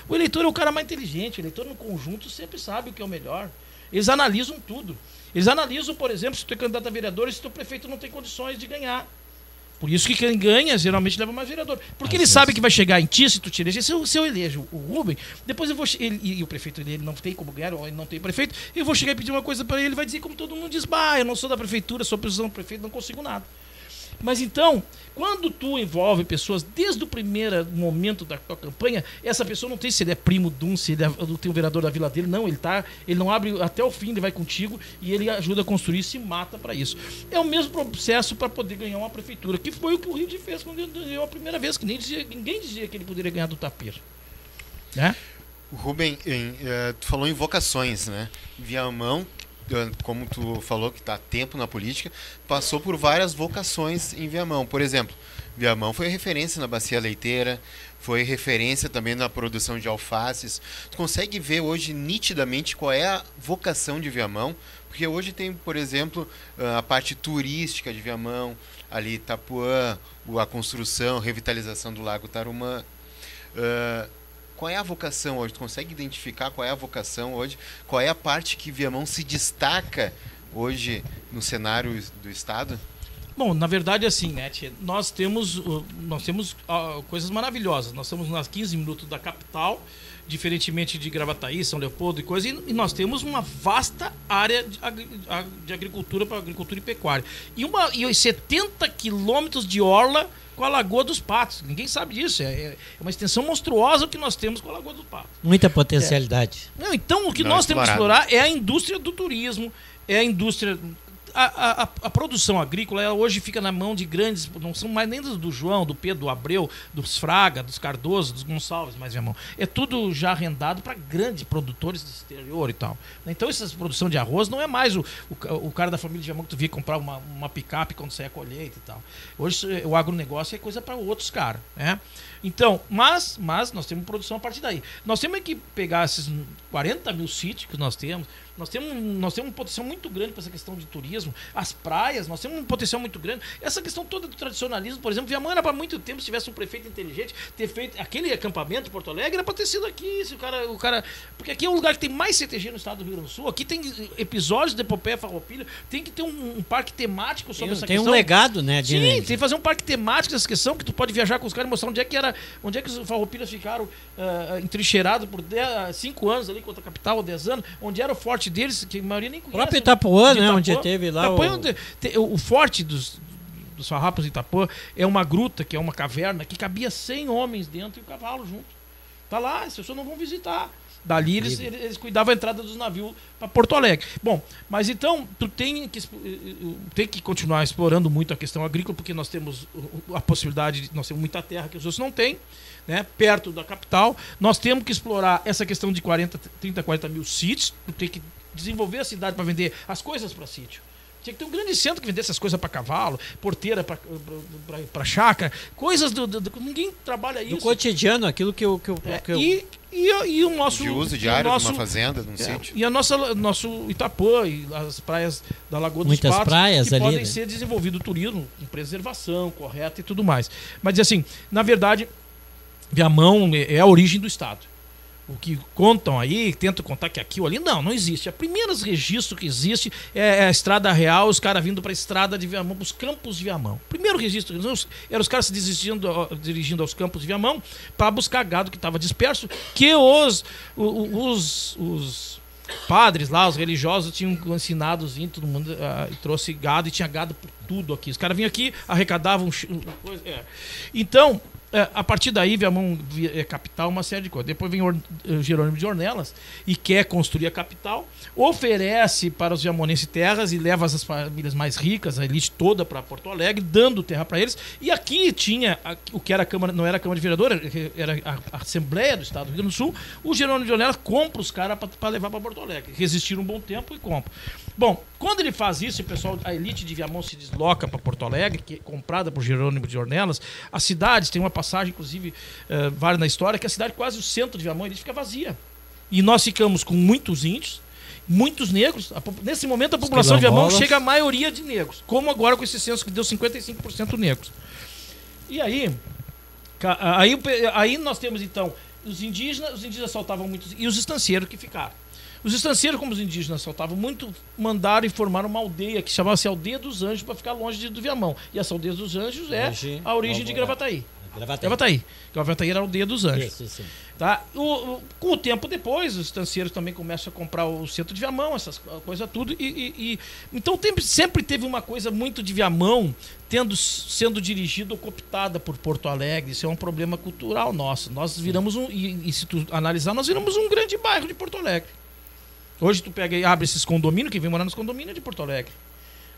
o eleitor é o cara mais inteligente, o eleitor no conjunto sempre sabe o que é o melhor. Eles analisam tudo. Eles analisam, por exemplo, se tu é candidato a vereador e se teu prefeito não tem condições de ganhar. Por isso que quem ganha geralmente leva mais vereador. Porque ele sabe que vai chegar em ti se tu te eleger. Se eu elejo o Rubem, depois eu vou. E o prefeito dele não tem como ganhar, ou ele não tem prefeito, eu vou chegar e pedir uma coisa para ele, ele vai dizer como todo mundo diz: bah, eu não sou da prefeitura, sou precisão do prefeito, não consigo nada. Mas então, quando tu envolve pessoas desde o primeiro momento da tua campanha, essa pessoa não tem se ele é primo de um, se ele tem um vereador da vila dele, não, ele não abre até o fim, ele vai contigo e ele ajuda a construir e se mata para isso. É o mesmo processo para poder ganhar uma prefeitura, que foi o que o Rio fez quando ele ganhou a primeira vez, que ninguém dizia que ele poderia ganhar do Tapir. Né? Rubem, tu falou em vocações, né? Viamão, como tu falou que está há tempo na política, passou por várias vocações em Viamão. Por exemplo, Viamão foi referência na bacia leiteira, foi referência também na produção de alfaces. Tu consegue ver hoje nitidamente qual é a vocação de Viamão? Porque hoje tem, por exemplo, a parte turística de Viamão, ali Itapuã, a construção, revitalização do Lago Tarumã. Qual é a vocação hoje? Tu consegue identificar qual é a vocação hoje? Qual é a parte que Viamão se destaca hoje no cenário do Estado? Bom, na verdade, assim, né, nós temos coisas maravilhosas. Nós estamos nas 15 minutos da capital diferentemente de Gravataí, São Leopoldo e coisa, e nós temos uma vasta área de agricultura para agricultura e pecuária. E 70 quilômetros de orla com a Lagoa dos Patos. Ninguém sabe disso. É uma extensão monstruosa que nós temos com a Lagoa dos Patos. Muita potencialidade. Não, então, o que nós temos que explorar é a indústria do turismo, é a indústria... A produção agrícola, ela hoje fica na mão de grandes, não são mais nem do João, do Pedro, do Abreu, dos Fraga, dos Cardoso, dos Gonçalves, mais minha mão. É tudo já arrendado para grandes produtores do exterior e tal. Então, essa produção de arroz não é mais o cara da família de Viamão que tu via comprar uma picape quando saia a colheita e tal. Hoje, o agronegócio é coisa para outros caras, né? Então, mas nós temos produção a partir daí. Nós temos que pegar esses 40 mil sítios que nós temos um potencial muito grande para essa questão de turismo. As praias, nós temos um potencial muito grande. Essa questão toda do tradicionalismo, por exemplo, Viamão era para muito tempo, se tivesse um prefeito inteligente, ter feito aquele acampamento em Porto Alegre, era para ter sido aqui. Se o cara, porque aqui é o lugar que tem mais CTG no estado do Rio Grande do Sul. Aqui tem episódios de Epopeia Farroupilha, tem que ter um parque temático sobre essa questão. Tem um legado, né? Sim, tem que fazer um parque temático dessa questão, que tu pode viajar com os caras e mostrar onde é que os farroupilhas ficaram entrincheirados por 5 anos ali contra a capital, ou 10 anos, onde era o forte deles, que a maioria nem conhece. O próprio Itapuã, né? Onde teve lá o forte dos farrapos de Itapuã é uma gruta, que é uma caverna, que cabia 100 homens dentro e o cavalo junto. Tá lá, as pessoas não vão visitar. Dali eles cuidavam da entrada dos navios para Porto Alegre. Bom, mas então tu tem que continuar explorando muito a questão agrícola, porque nós temos a possibilidade, nós temos muita terra que os outros não têm, né, perto da capital. Nós temos que explorar essa questão de 30, 40 mil sítios. Tu tem que desenvolver a cidade para vender as coisas para sítio. Tinha que ter um grande centro que vendesse essas coisas para cavalo, porteira para chácara, coisas ninguém trabalha isso. Do cotidiano, aquilo que eu... E o nosso... De uso diário de uma fazenda, de um sítio. E nosso Itapuã e as praias da Lagoa dos Patos, praias que ali, podem né? ser desenvolvido o turismo com preservação correta e tudo mais. Mas assim, na verdade, Viamão é a origem do estado. O que contam aí, tentam contar que aqui ou ali, não existe. O primeiro registro que existe é a Estrada Real, os caras vindo para a Estrada de Viamão, os campos de Viamão. O primeiro registro era os caras se dirigindo aos campos de Viamão para buscar gado que estava disperso, que os padres lá, os religiosos, tinham ensinado todo mundo e trouxe gado, e tinha gado por tudo aqui. Os caras vinham aqui, arrecadavam coisa. Então, a partir daí, Viamão é capital, uma série de coisas. Depois vem Jerônimo de Ornelas e quer construir a capital, oferece para os viamonenses terras e leva as famílias mais ricas, a elite toda, para Porto Alegre, dando terra para eles. E aqui tinha o que era a Câmara, não era a Câmara de Vereadores, era a Assembleia do Estado do Rio Grande do Sul. O Jerônimo de Ornelas compra os caras para levar para Porto Alegre. Resistiram um bom tempo e compra. Bom, quando ele faz isso, a elite de Viamão se desloca para Porto Alegre, que é comprada por Jerônimo de Ornelas. As cidades, tem uma passagem, inclusive, vale na história, que a cidade, quase o centro de Viamão, ele fica vazia. E nós ficamos com muitos índios, muitos negros. Nesse momento, a população de Viamão chega à maioria de negros, como agora com esse censo que deu 55% negros. E aí nós temos, então, os indígenas assaltavam muito, e os estancieiros que ficaram. Os estancieiros, como os indígenas assaltavam muito, mandaram e formaram uma aldeia que chamava-se Aldeia dos Anjos, para ficar longe do Viamão. E essa Aldeia dos Anjos é a origem de Gravataí. Gravataí era a Aldeia dos Anjos. Isso. Tá? Com o tempo depois, os estancieiros também começam a comprar o centro de Viamão, essas coisas tudo. Então sempre teve uma coisa muito de Viamão sendo dirigido ou cooptada por Porto Alegre. Isso é um problema cultural nosso. Nós viramos e se tu analisar, nós viramos um grande bairro de Porto Alegre. Hoje tu pega e abre esses condomínios, quem vem morar nos condomínios de Porto Alegre.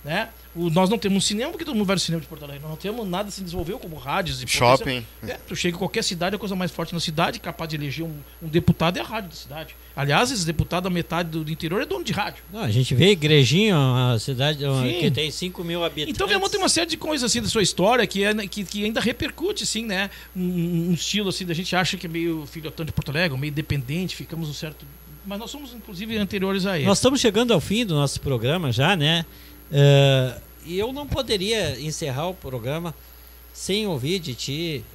Né? Nós não temos um cinema, porque todo mundo vai no cinema de Porto Alegre. Nós não temos nada se desenvolveu como rádios e shopping. Tu chega em qualquer cidade, a coisa mais forte na cidade, capaz de eleger um deputado é a rádio da cidade. Aliás, esse deputado, a metade do interior, é dono de rádio. Não, a gente vê Igrejinha, a cidade que tem 5 mil habitantes. Então Viamão tem uma série de coisas assim da sua história que ainda repercute, assim, né? Um estilo assim, da gente acha que é meio filhotão de Porto Alegre, meio dependente, ficamos um certo... Mas nós somos, inclusive, anteriores a ele. Nós estamos chegando ao fim do nosso programa já, né? E eu não poderia encerrar o programa sem ouvir de ti,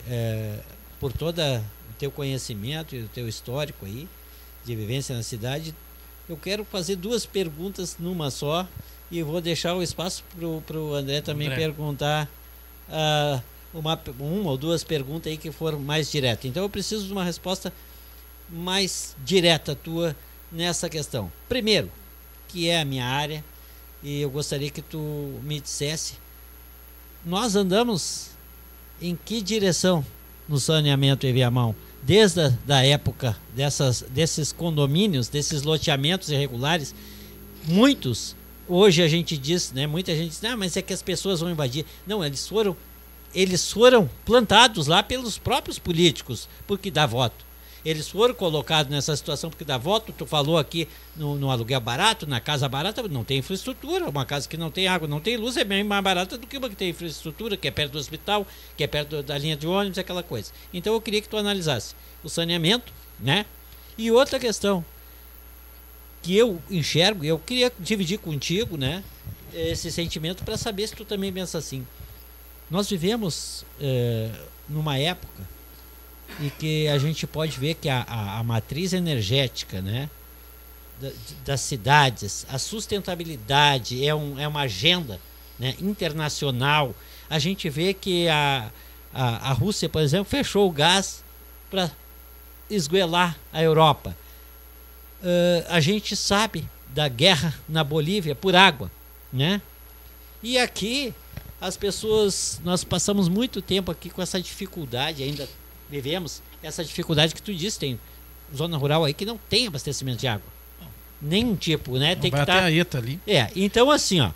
por todo o teu conhecimento e o teu histórico aí, de vivência na cidade. Eu quero fazer 2 perguntas numa só e vou deixar o espaço para o André também perguntar uma ou 2 perguntas aí que foram mais diretas. Então eu preciso de uma resposta mais direta tua nessa questão. Primeiro, que é a minha área, e eu gostaria que tu me dissesse, nós andamos em que direção no saneamento em Viamão? Desde a época desses condomínios, desses loteamentos irregulares, muitos, hoje a gente diz, né, muita gente diz, mas é que as pessoas vão invadir. Não, eles foram plantados lá pelos próprios políticos, porque dá voto. Eles foram colocados nessa situação porque dá voto. Tu falou aqui no aluguel barato, na casa barata, não tem infraestrutura. Uma casa que não tem água, não tem luz, é bem mais barata do que uma que tem infraestrutura, que é perto do hospital, que é perto da linha de ônibus, aquela coisa. Então eu queria que tu analisasse o saneamento, né? E outra questão que eu enxergo, eu queria dividir contigo, né, esse sentimento para saber se tu também pensa assim. Nós vivemos numa época e que a gente pode ver que a matriz energética, né, das cidades, a sustentabilidade é uma agenda, né, internacional. A gente vê que a Rússia, por exemplo, fechou o gás para esgoelar a Europa. A gente sabe da guerra na Bolívia por água, né? E aqui as pessoas, nós passamos muito tempo aqui com essa dificuldade, ainda vivemos essa dificuldade que tu disse, tem zona rural aí que não tem abastecimento de água. Nenhum tipo, né? Tem que estar até a ETA ali. Então assim, ó,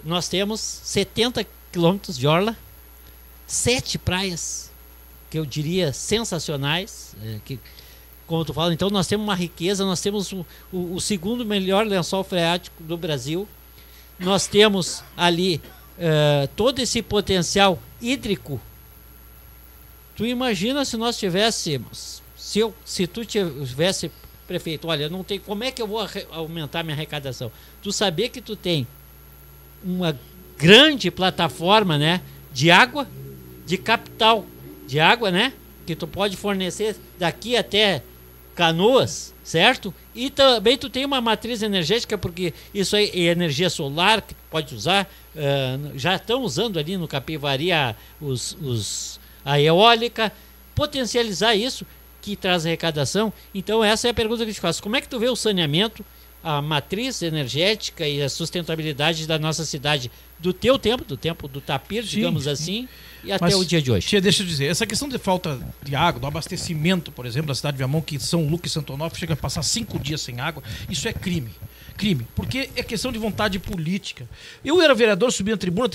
nós temos 70 quilômetros de orla, 7 praias, que eu diria sensacionais, que, como tu fala, então nós temos uma riqueza, nós temos o segundo melhor lençol freático do Brasil, nós temos ali todo esse potencial hídrico. Tu imagina se nós tivéssemos, se tu tivesse prefeito, olha, não tem, como é que eu vou aumentar minha arrecadação? Tu saber que tu tem uma grande plataforma, né, de água, de capital de água, né, que tu pode fornecer daqui até Canoas, certo? E também tu tem uma matriz energética, porque isso aí é energia solar que tu pode usar, já estão usando ali no Capivari a eólica, potencializar isso que traz arrecadação. Então essa é a pergunta que eu te faço. Como é que tu vê o saneamento, a matriz energética e a sustentabilidade da nossa cidade do teu tempo, do tempo do Tapir, digamos assim, e até o dia de hoje? Tia, deixa eu dizer, essa questão de falta de água, do abastecimento, por exemplo, da cidade de Viamão, que São Lucas e Santo Onofre chega a passar 5 dias sem água, isso é crime. Crime, porque é questão de vontade política. Eu era vereador, subi na tribuna,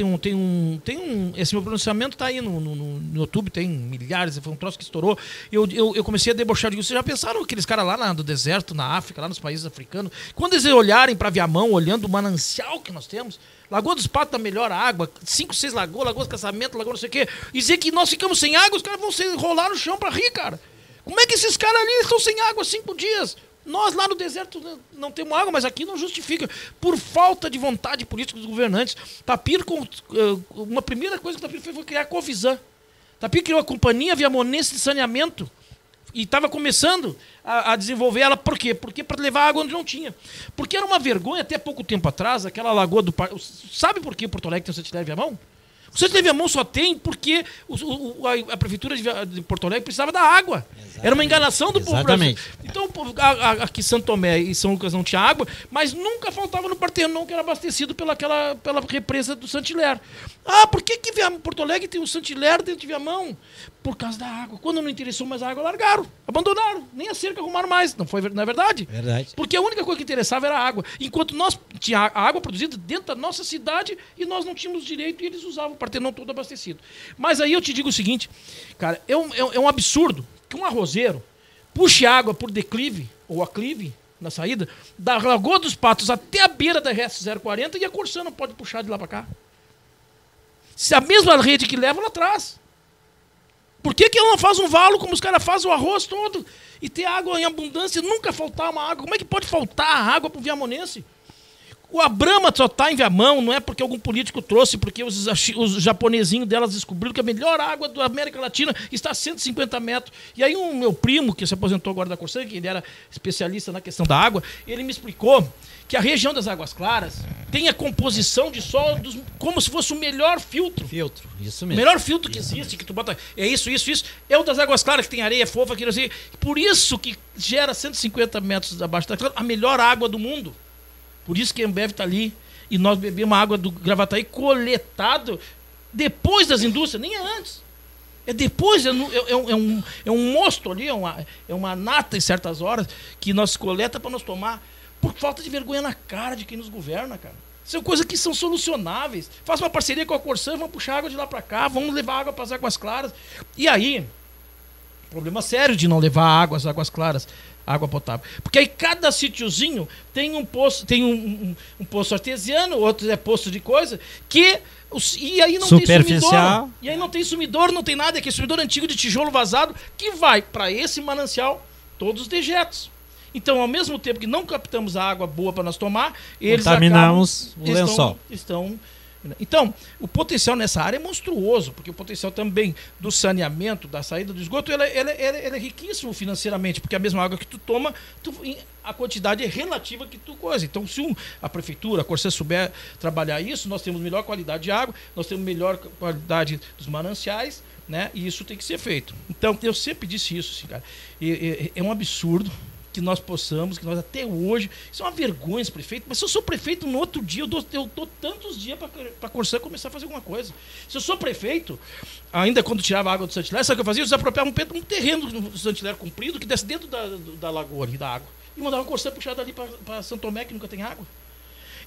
esse meu pronunciamento tá aí no YouTube, tem milhares, foi um troço que estourou. Eu comecei a debochar, digo, vocês já pensaram aqueles caras lá no deserto, na África, lá nos países africanos, quando eles olharem para Viamão, olhando o manancial que nós temos, Lagoa dos Patos, da melhor água, 5, 6 lagoas, Lagoa do Casamento, Lagoa não sei o quê, e dizer que nós ficamos sem água, os caras vão se rolar no chão para rir, cara. Como é que esses caras ali estão sem água 5 dias? Nós lá no deserto não temos água, mas aqui não justifica. Por falta de vontade política dos governantes. Tapir, uma primeira coisa que o Tapir fez foi criar a Covisan. Tapir criou a Companhia Viamonense de Saneamento. E estava começando a desenvolver ela. Por quê? Porque para levar água onde não tinha. Porque era uma vergonha, até pouco tempo atrás, aquela lagoa do Parque. Sabe por que Porto Alegre tem o Santilher Viamão? O Santilher Viamão só tem porque a prefeitura de Porto Alegre precisava da água. Exatamente. Era uma enganação do povo brasileiro. Então, aqui Santo Tomé e São Lucas não tinha água, mas nunca faltava no Partenon, que era abastecido pela represa do Santilher. Por que Porto Alegre tem o Santilher dentro de Viamão? Por causa da água. Quando não interessou mais a água, largaram, abandonaram. Nem a cerca arrumaram mais. Não é verdade? Verdade. Porque a única coisa que interessava era a água. Enquanto nós tínhamos a água produzida dentro da nossa cidade e nós não tínhamos direito e eles usavam o Partenon todo abastecido. Mas aí eu te digo o seguinte, cara, é um absurdo que um arrozeiro puxe água por declive ou aclive na saída da Lagoa dos Patos até a beira da RS 040 e a Corsã não pode puxar de lá para cá. Se a mesma rede que leva lá atrás. Por que ela não faz um valo como os caras fazem o arroz todo e ter água em abundância, nunca faltar uma água? Como é que pode faltar água para o viamonense? A Brahma só está em Viamão, não é porque algum político trouxe, porque os japonesinhos delas descobriram que a melhor água da América Latina está a 150 metros. E aí o meu primo, que se aposentou agora da Corsã, que ele era especialista na questão da água, ele me explicou que a região das Águas Claras tem a composição de solo como se fosse o melhor filtro. Filtro, isso O mesmo. melhor filtro que existe, que tu bota, é isso, é o das Águas Claras, que tem areia fofa, que assim. Por isso que gera 150 metros abaixo da clara, a melhor água do mundo. Por isso que a Ambev está ali e nós bebemos água do Gravataí coletado depois das indústrias, nem é antes. É depois, é um mosto ali, é uma nata em certas horas que nós coleta para nós tomar por falta de vergonha na cara de quem nos governa, cara. São coisas que são solucionáveis. Faz uma parceria com a Corsã, vamos puxar água de lá para cá, vamos levar água para as Águas Claras. E aí, problema sério de não levar água às Águas Claras, água potável. Porque aí cada sítiozinho tem um poço, tem um poço artesiano, outro é poço de coisa, e aí não tem sumidor. E aí não tem sumidor, não tem nada, é aquele sumidor antigo de tijolo vazado que vai para esse manancial todos os dejetos. Então, ao mesmo tempo que não captamos a água boa para nós tomar, eles contaminamos o lençol. Então, o potencial nessa área é monstruoso, porque o potencial também do saneamento, da saída do esgoto, ele é riquíssimo financeiramente, porque a mesma água que tu toma, a quantidade é relativa que tu coisa. Então, se a prefeitura, a Corsã souber trabalhar isso, nós temos melhor qualidade de água, nós temos melhor qualidade dos mananciais, né? E isso tem que ser feito. Então, eu sempre disse isso, assim, cara. É um absurdo que nós possamos, que nós até hoje... Isso é uma vergonha, esse prefeito. Mas se eu sou prefeito, no outro dia, eu dou tantos dias para a Corsã começar a fazer alguma coisa. Se eu sou prefeito, ainda quando tirava a água do Santilher, sabe o que eu fazia? Eu desapropriava um terreno do Santilher comprido, que desce dentro da lagoa ali, da água. E mandava a Corsã puxar dali para São Tomé, que nunca tem água.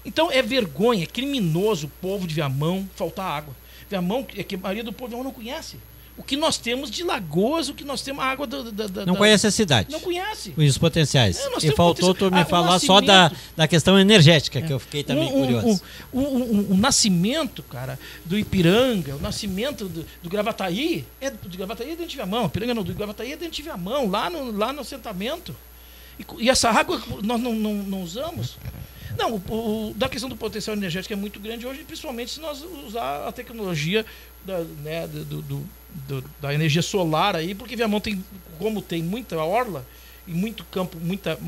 Então é vergonha, é criminoso o povo de Viamão faltar água. Viamão, é que a maioria do povo de Viamão não conhece. O que nós temos de lagoas, o que nós temos, a água não conhece a cidade. Não conhece. Os potenciais. E faltou tu me falar só da questão energética, que eu fiquei também curioso. O nascimento, cara, do Ipiranga, o nascimento do Gravataí, do Gravataí é dentro de Viamão. Ipiranga não, do Gravataí é dentro de Viamão, lá no assentamento. E essa água nós não usamos. Não, da questão do potencial energético é muito grande hoje, principalmente se nós usar a tecnologia da energia solar aí, porque Viamão como tem muita orla e muito campo, muita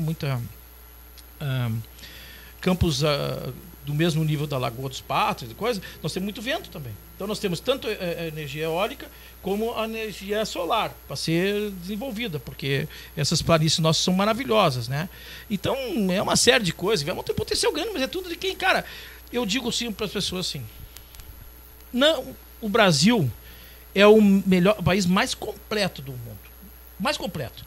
campos do mesmo nível da Lagoa dos Patos e coisa, nós temos muito vento também. Então nós temos tanto a energia eólica como a energia solar para ser desenvolvida, porque essas planícies nossas são maravilhosas, né? Então é uma série de coisas. Viamão tem potencial grande, mas é tudo de quem, cara. Eu digo sim para as pessoas assim. Não, o Brasil é o país mais completo do mundo. Mais completo.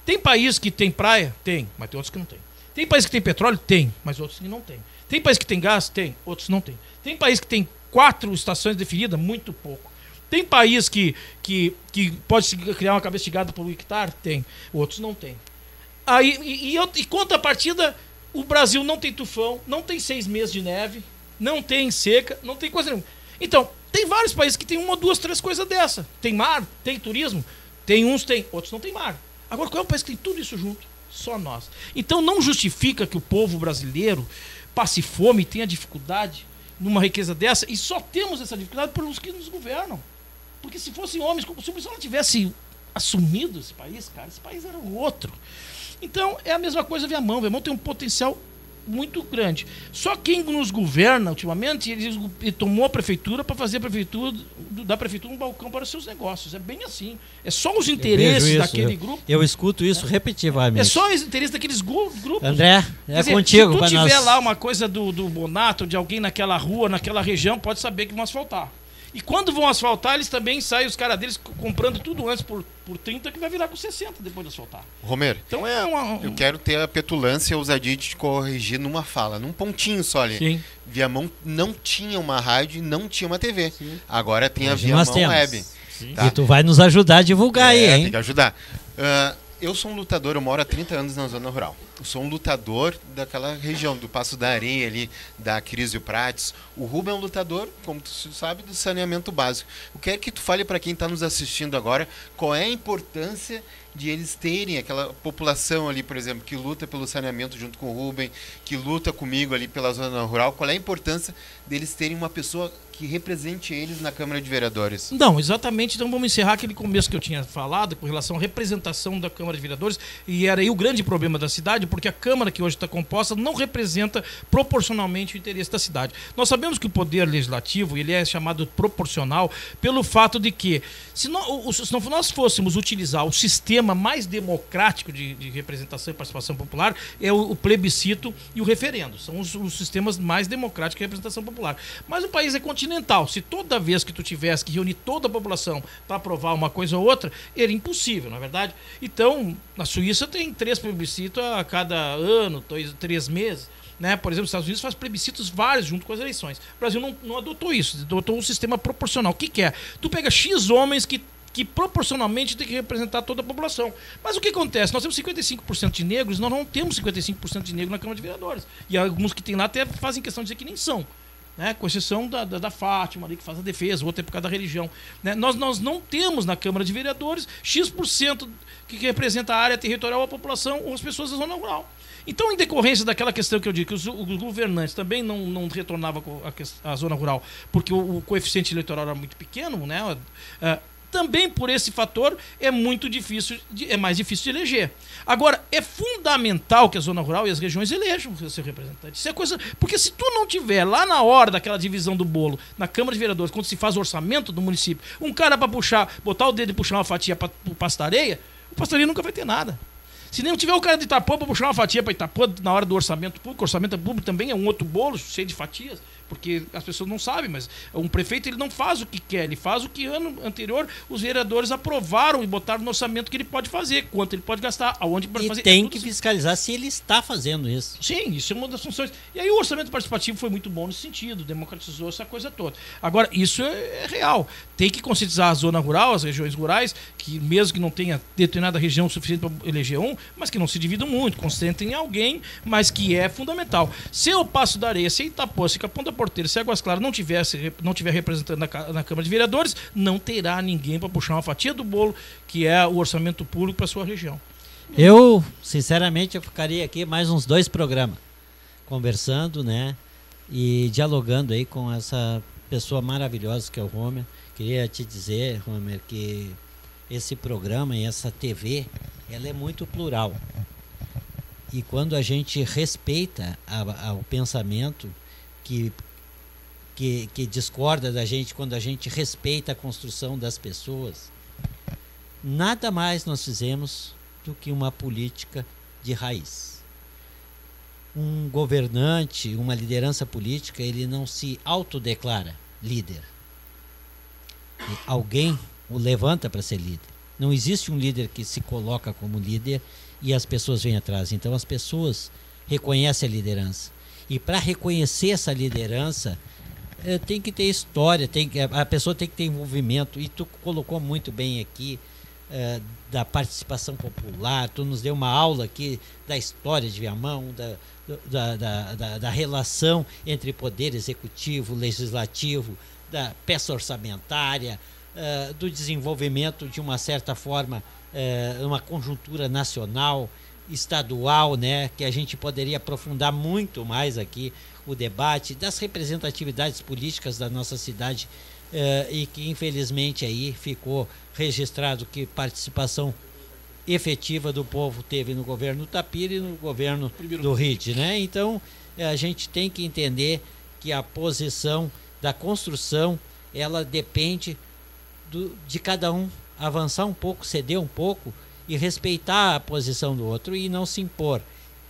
Tem país que tem praia? Tem, mas tem outros que não tem. Tem país que tem petróleo? Tem, mas outros que não tem. Tem país que tem gás? Tem, outros não tem. Tem país que tem 4 estações definidas? Muito pouco. Tem país que pode criar uma cabeça de gado por um hectare? Tem, outros não tem. E contrapartida, o Brasil não tem tufão, não tem 6 meses de neve, não tem seca, não tem coisa nenhuma. Então, tem vários países que tem 1, 2, 3 coisas dessa. Tem mar, tem turismo, tem uns, tem, outros não tem mar. Agora, qual é o país que tem tudo isso junto? Só nós. Então, não justifica que o povo brasileiro passe fome e tenha dificuldade numa riqueza dessa, e só temos essa dificuldade pelos que nos governam. Porque se fossem homens, se o pessoal não tivesse assumido esse país, cara, esse país era outro. Então, é a mesma coisa Viamão. Viamão tem um potencial muito grande. Só quem nos governa ultimamente, ele tomou a prefeitura para fazer da prefeitura um balcão para os seus negócios. É bem assim. É só os interesses daquele grupo. Eu escuto isso repetitivamente. É só os interesses daqueles grupos. André, contigo. Se tu tiver lá uma coisa do Bonato, de alguém naquela rua, naquela região, pode saber que vão asfaltar. E quando vão asfaltar, eles também saem, os caras deles comprando tudo antes por 30, que vai virar com 60 depois de asfaltar. Romero, então eu quero ter a petulância e a ousadia de te corrigir numa fala, num pontinho só ali. Sim. Viamão não tinha uma rádio e não tinha uma TV. Sim. Agora tem a Viamão Web. Tá? E tu vai nos ajudar a divulgar aí, hein? Tem que ajudar. Eu sou um lutador, eu moro há 30 anos na zona rural. sou um lutador daquela região, do Passo da Areia ali, da Crisio Prates. O Rubem é um lutador, como tu sabe, do saneamento básico. Eu quero que tu fale para quem está nos assistindo agora qual é a importância de eles terem aquela população ali, por exemplo, que luta pelo saneamento junto com o Rubem, que luta comigo ali pela zona rural. Qual é a importância deles terem uma pessoa que represente eles na Câmara de Vereadores? Não, exatamente. Então vamos encerrar aquele começo que eu tinha falado com relação à representação da Câmara de Vereadores, e era aí o grande problema da cidade, porque a Câmara que hoje está composta não representa proporcionalmente o interesse da cidade. Nós sabemos que o poder legislativo ele é chamado proporcional pelo fato de que se nós fôssemos utilizar o sistema mais democrático de representação e participação popular, é o plebiscito e o referendo. São os sistemas mais democráticos de representação popular. Mas o país é continental. Se toda vez que tu tivesse que reunir toda a população para aprovar uma coisa ou outra, era impossível, não é verdade? Então, na Suíça tem 3 plebiscitos a cada ano, 3 meses. Né? Por exemplo, os Estados Unidos faz plebiscitos vários junto com as eleições. O Brasil não adotou isso, adotou um sistema proporcional. O que é? Tu pega X homens que proporcionalmente tem que representar toda a população. Mas o que acontece? Nós temos 55% de negros, nós não temos 55% de negros na Câmara de Vereadores. E alguns que tem lá até fazem questão de dizer que nem são. Né, com exceção da Fátima, ali, que faz a defesa, outra é por causa da religião. Né? Nós não temos na Câmara de Vereadores X% que representa a área territorial, a população ou as pessoas da zona rural. Então, em decorrência daquela questão que eu digo, que os governantes também não retornavam a zona rural, porque o coeficiente eleitoral era muito pequeno, né? Também por esse fator é mais difícil de eleger. Agora, é fundamental que a zona rural e as regiões elejam o seu representante. Isso é coisa. Porque se tu não tiver lá na hora daquela divisão do bolo, na Câmara de Vereadores, quando se faz o orçamento do município, um cara para botar o dedo e puxar uma fatia para o Pastareia, o Pastareia nunca vai ter nada. Se nem tiver o cara de Itapuã para puxar uma fatia para Itapuã na hora do orçamento público também é um outro bolo cheio de fatias, porque as pessoas não sabem, mas um prefeito ele não faz o que quer, ele faz o que ano anterior os vereadores aprovaram e botaram no orçamento que ele pode fazer, quanto ele pode gastar, aonde pode fazer. E tem que fiscalizar se ele está fazendo isso. Sim, isso é uma das funções. E aí o orçamento participativo foi muito bom nesse sentido, democratizou essa coisa toda. Agora, isso é real. Tem que conscientizar a zona rural, as regiões rurais, que mesmo que não tenha determinada região suficiente para eleger um, mas que não se dividam muito, concentrem em alguém, mas que é fundamental. Se o Passo da Areia, se Itapuã, se Capão da Porteira, se Águas Claras não tiver representando na Câmara de Vereadores, não terá ninguém para puxar uma fatia do bolo, que é o orçamento público para a sua região. Eu, sinceramente, eu ficaria aqui mais uns 2 programas conversando, né, e dialogando aí com essa pessoa maravilhosa que é o Romer. Queria te dizer, Romer, que esse programa e essa TV, ela é muito plural. E quando a gente respeita o pensamento que discorda da gente, quando a gente respeita a construção das pessoas, nada mais nós fizemos do que uma política de raiz. Um governante, uma liderança política, ele não se autodeclara líder. Alguém o levanta para ser líder. Não existe um líder que se coloca como líder e as pessoas vêm atrás. Então as pessoas reconhecem a liderança. E para reconhecer essa liderança, tem que ter história, a pessoa tem que ter envolvimento. E tu colocou muito bem aqui da participação popular, tu nos deu uma aula aqui da história de Viamão, da relação entre poder executivo, legislativo, da peça orçamentária, do desenvolvimento de uma certa forma, uma conjuntura nacional, estadual, né, que a gente poderia aprofundar muito mais aqui o debate das representatividades políticas da nossa cidade, e que infelizmente aí ficou registrado que participação efetiva do povo teve no governo Tapira e no governo do Ride, né? Então a gente tem que entender que a posição da construção, ela depende de cada um avançar um pouco, ceder um pouco e respeitar a posição do outro e não se impor.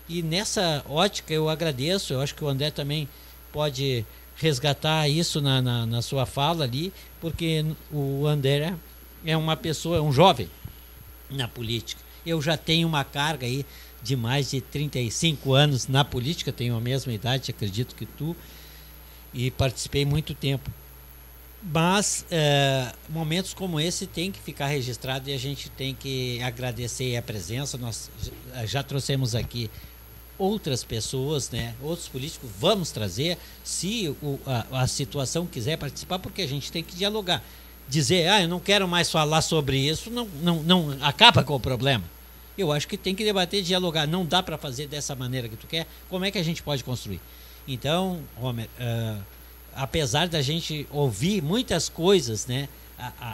E nessa ótica eu agradeço, eu acho que o André também pode resgatar isso na sua fala ali, porque o André é uma pessoa, é um jovem na política. Eu já tenho uma carga aí de mais de 35 anos na política, tenho a mesma idade, acredito que tu, e participei muito tempo. Mas momentos como esse tem que ficar registrado e a gente tem que agradecer a presença. Nós já trouxemos aqui outras pessoas, né, outros políticos, vamos trazer, se a situação quiser participar, porque a gente tem que dialogar. Dizer, eu não quero mais falar sobre isso, não acaba com o problema. Eu acho que tem que debater, dialogar. Não dá para fazer dessa maneira que tu quer. Como é que a gente pode construir? Então, Homer, apesar da gente ouvir muitas coisas, né,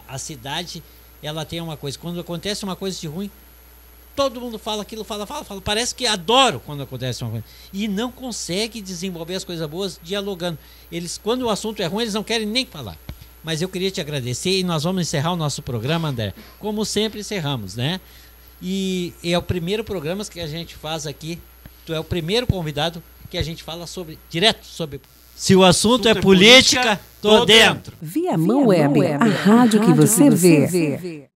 a cidade, ela tem uma coisa. Quando acontece uma coisa de ruim, todo mundo fala aquilo, fala. Parece que adoro quando acontece uma coisa. E não consegue desenvolver as coisas boas dialogando. Quando o assunto é ruim, eles não querem nem falar. Mas eu queria te agradecer e nós vamos encerrar o nosso programa, André. Como sempre encerramos, né? E é o primeiro programa que a gente faz aqui. Tu é o primeiro convidado que a gente fala direto sobre... Se o assunto é política, tô dentro. Viamão Web, a rádio que você vê.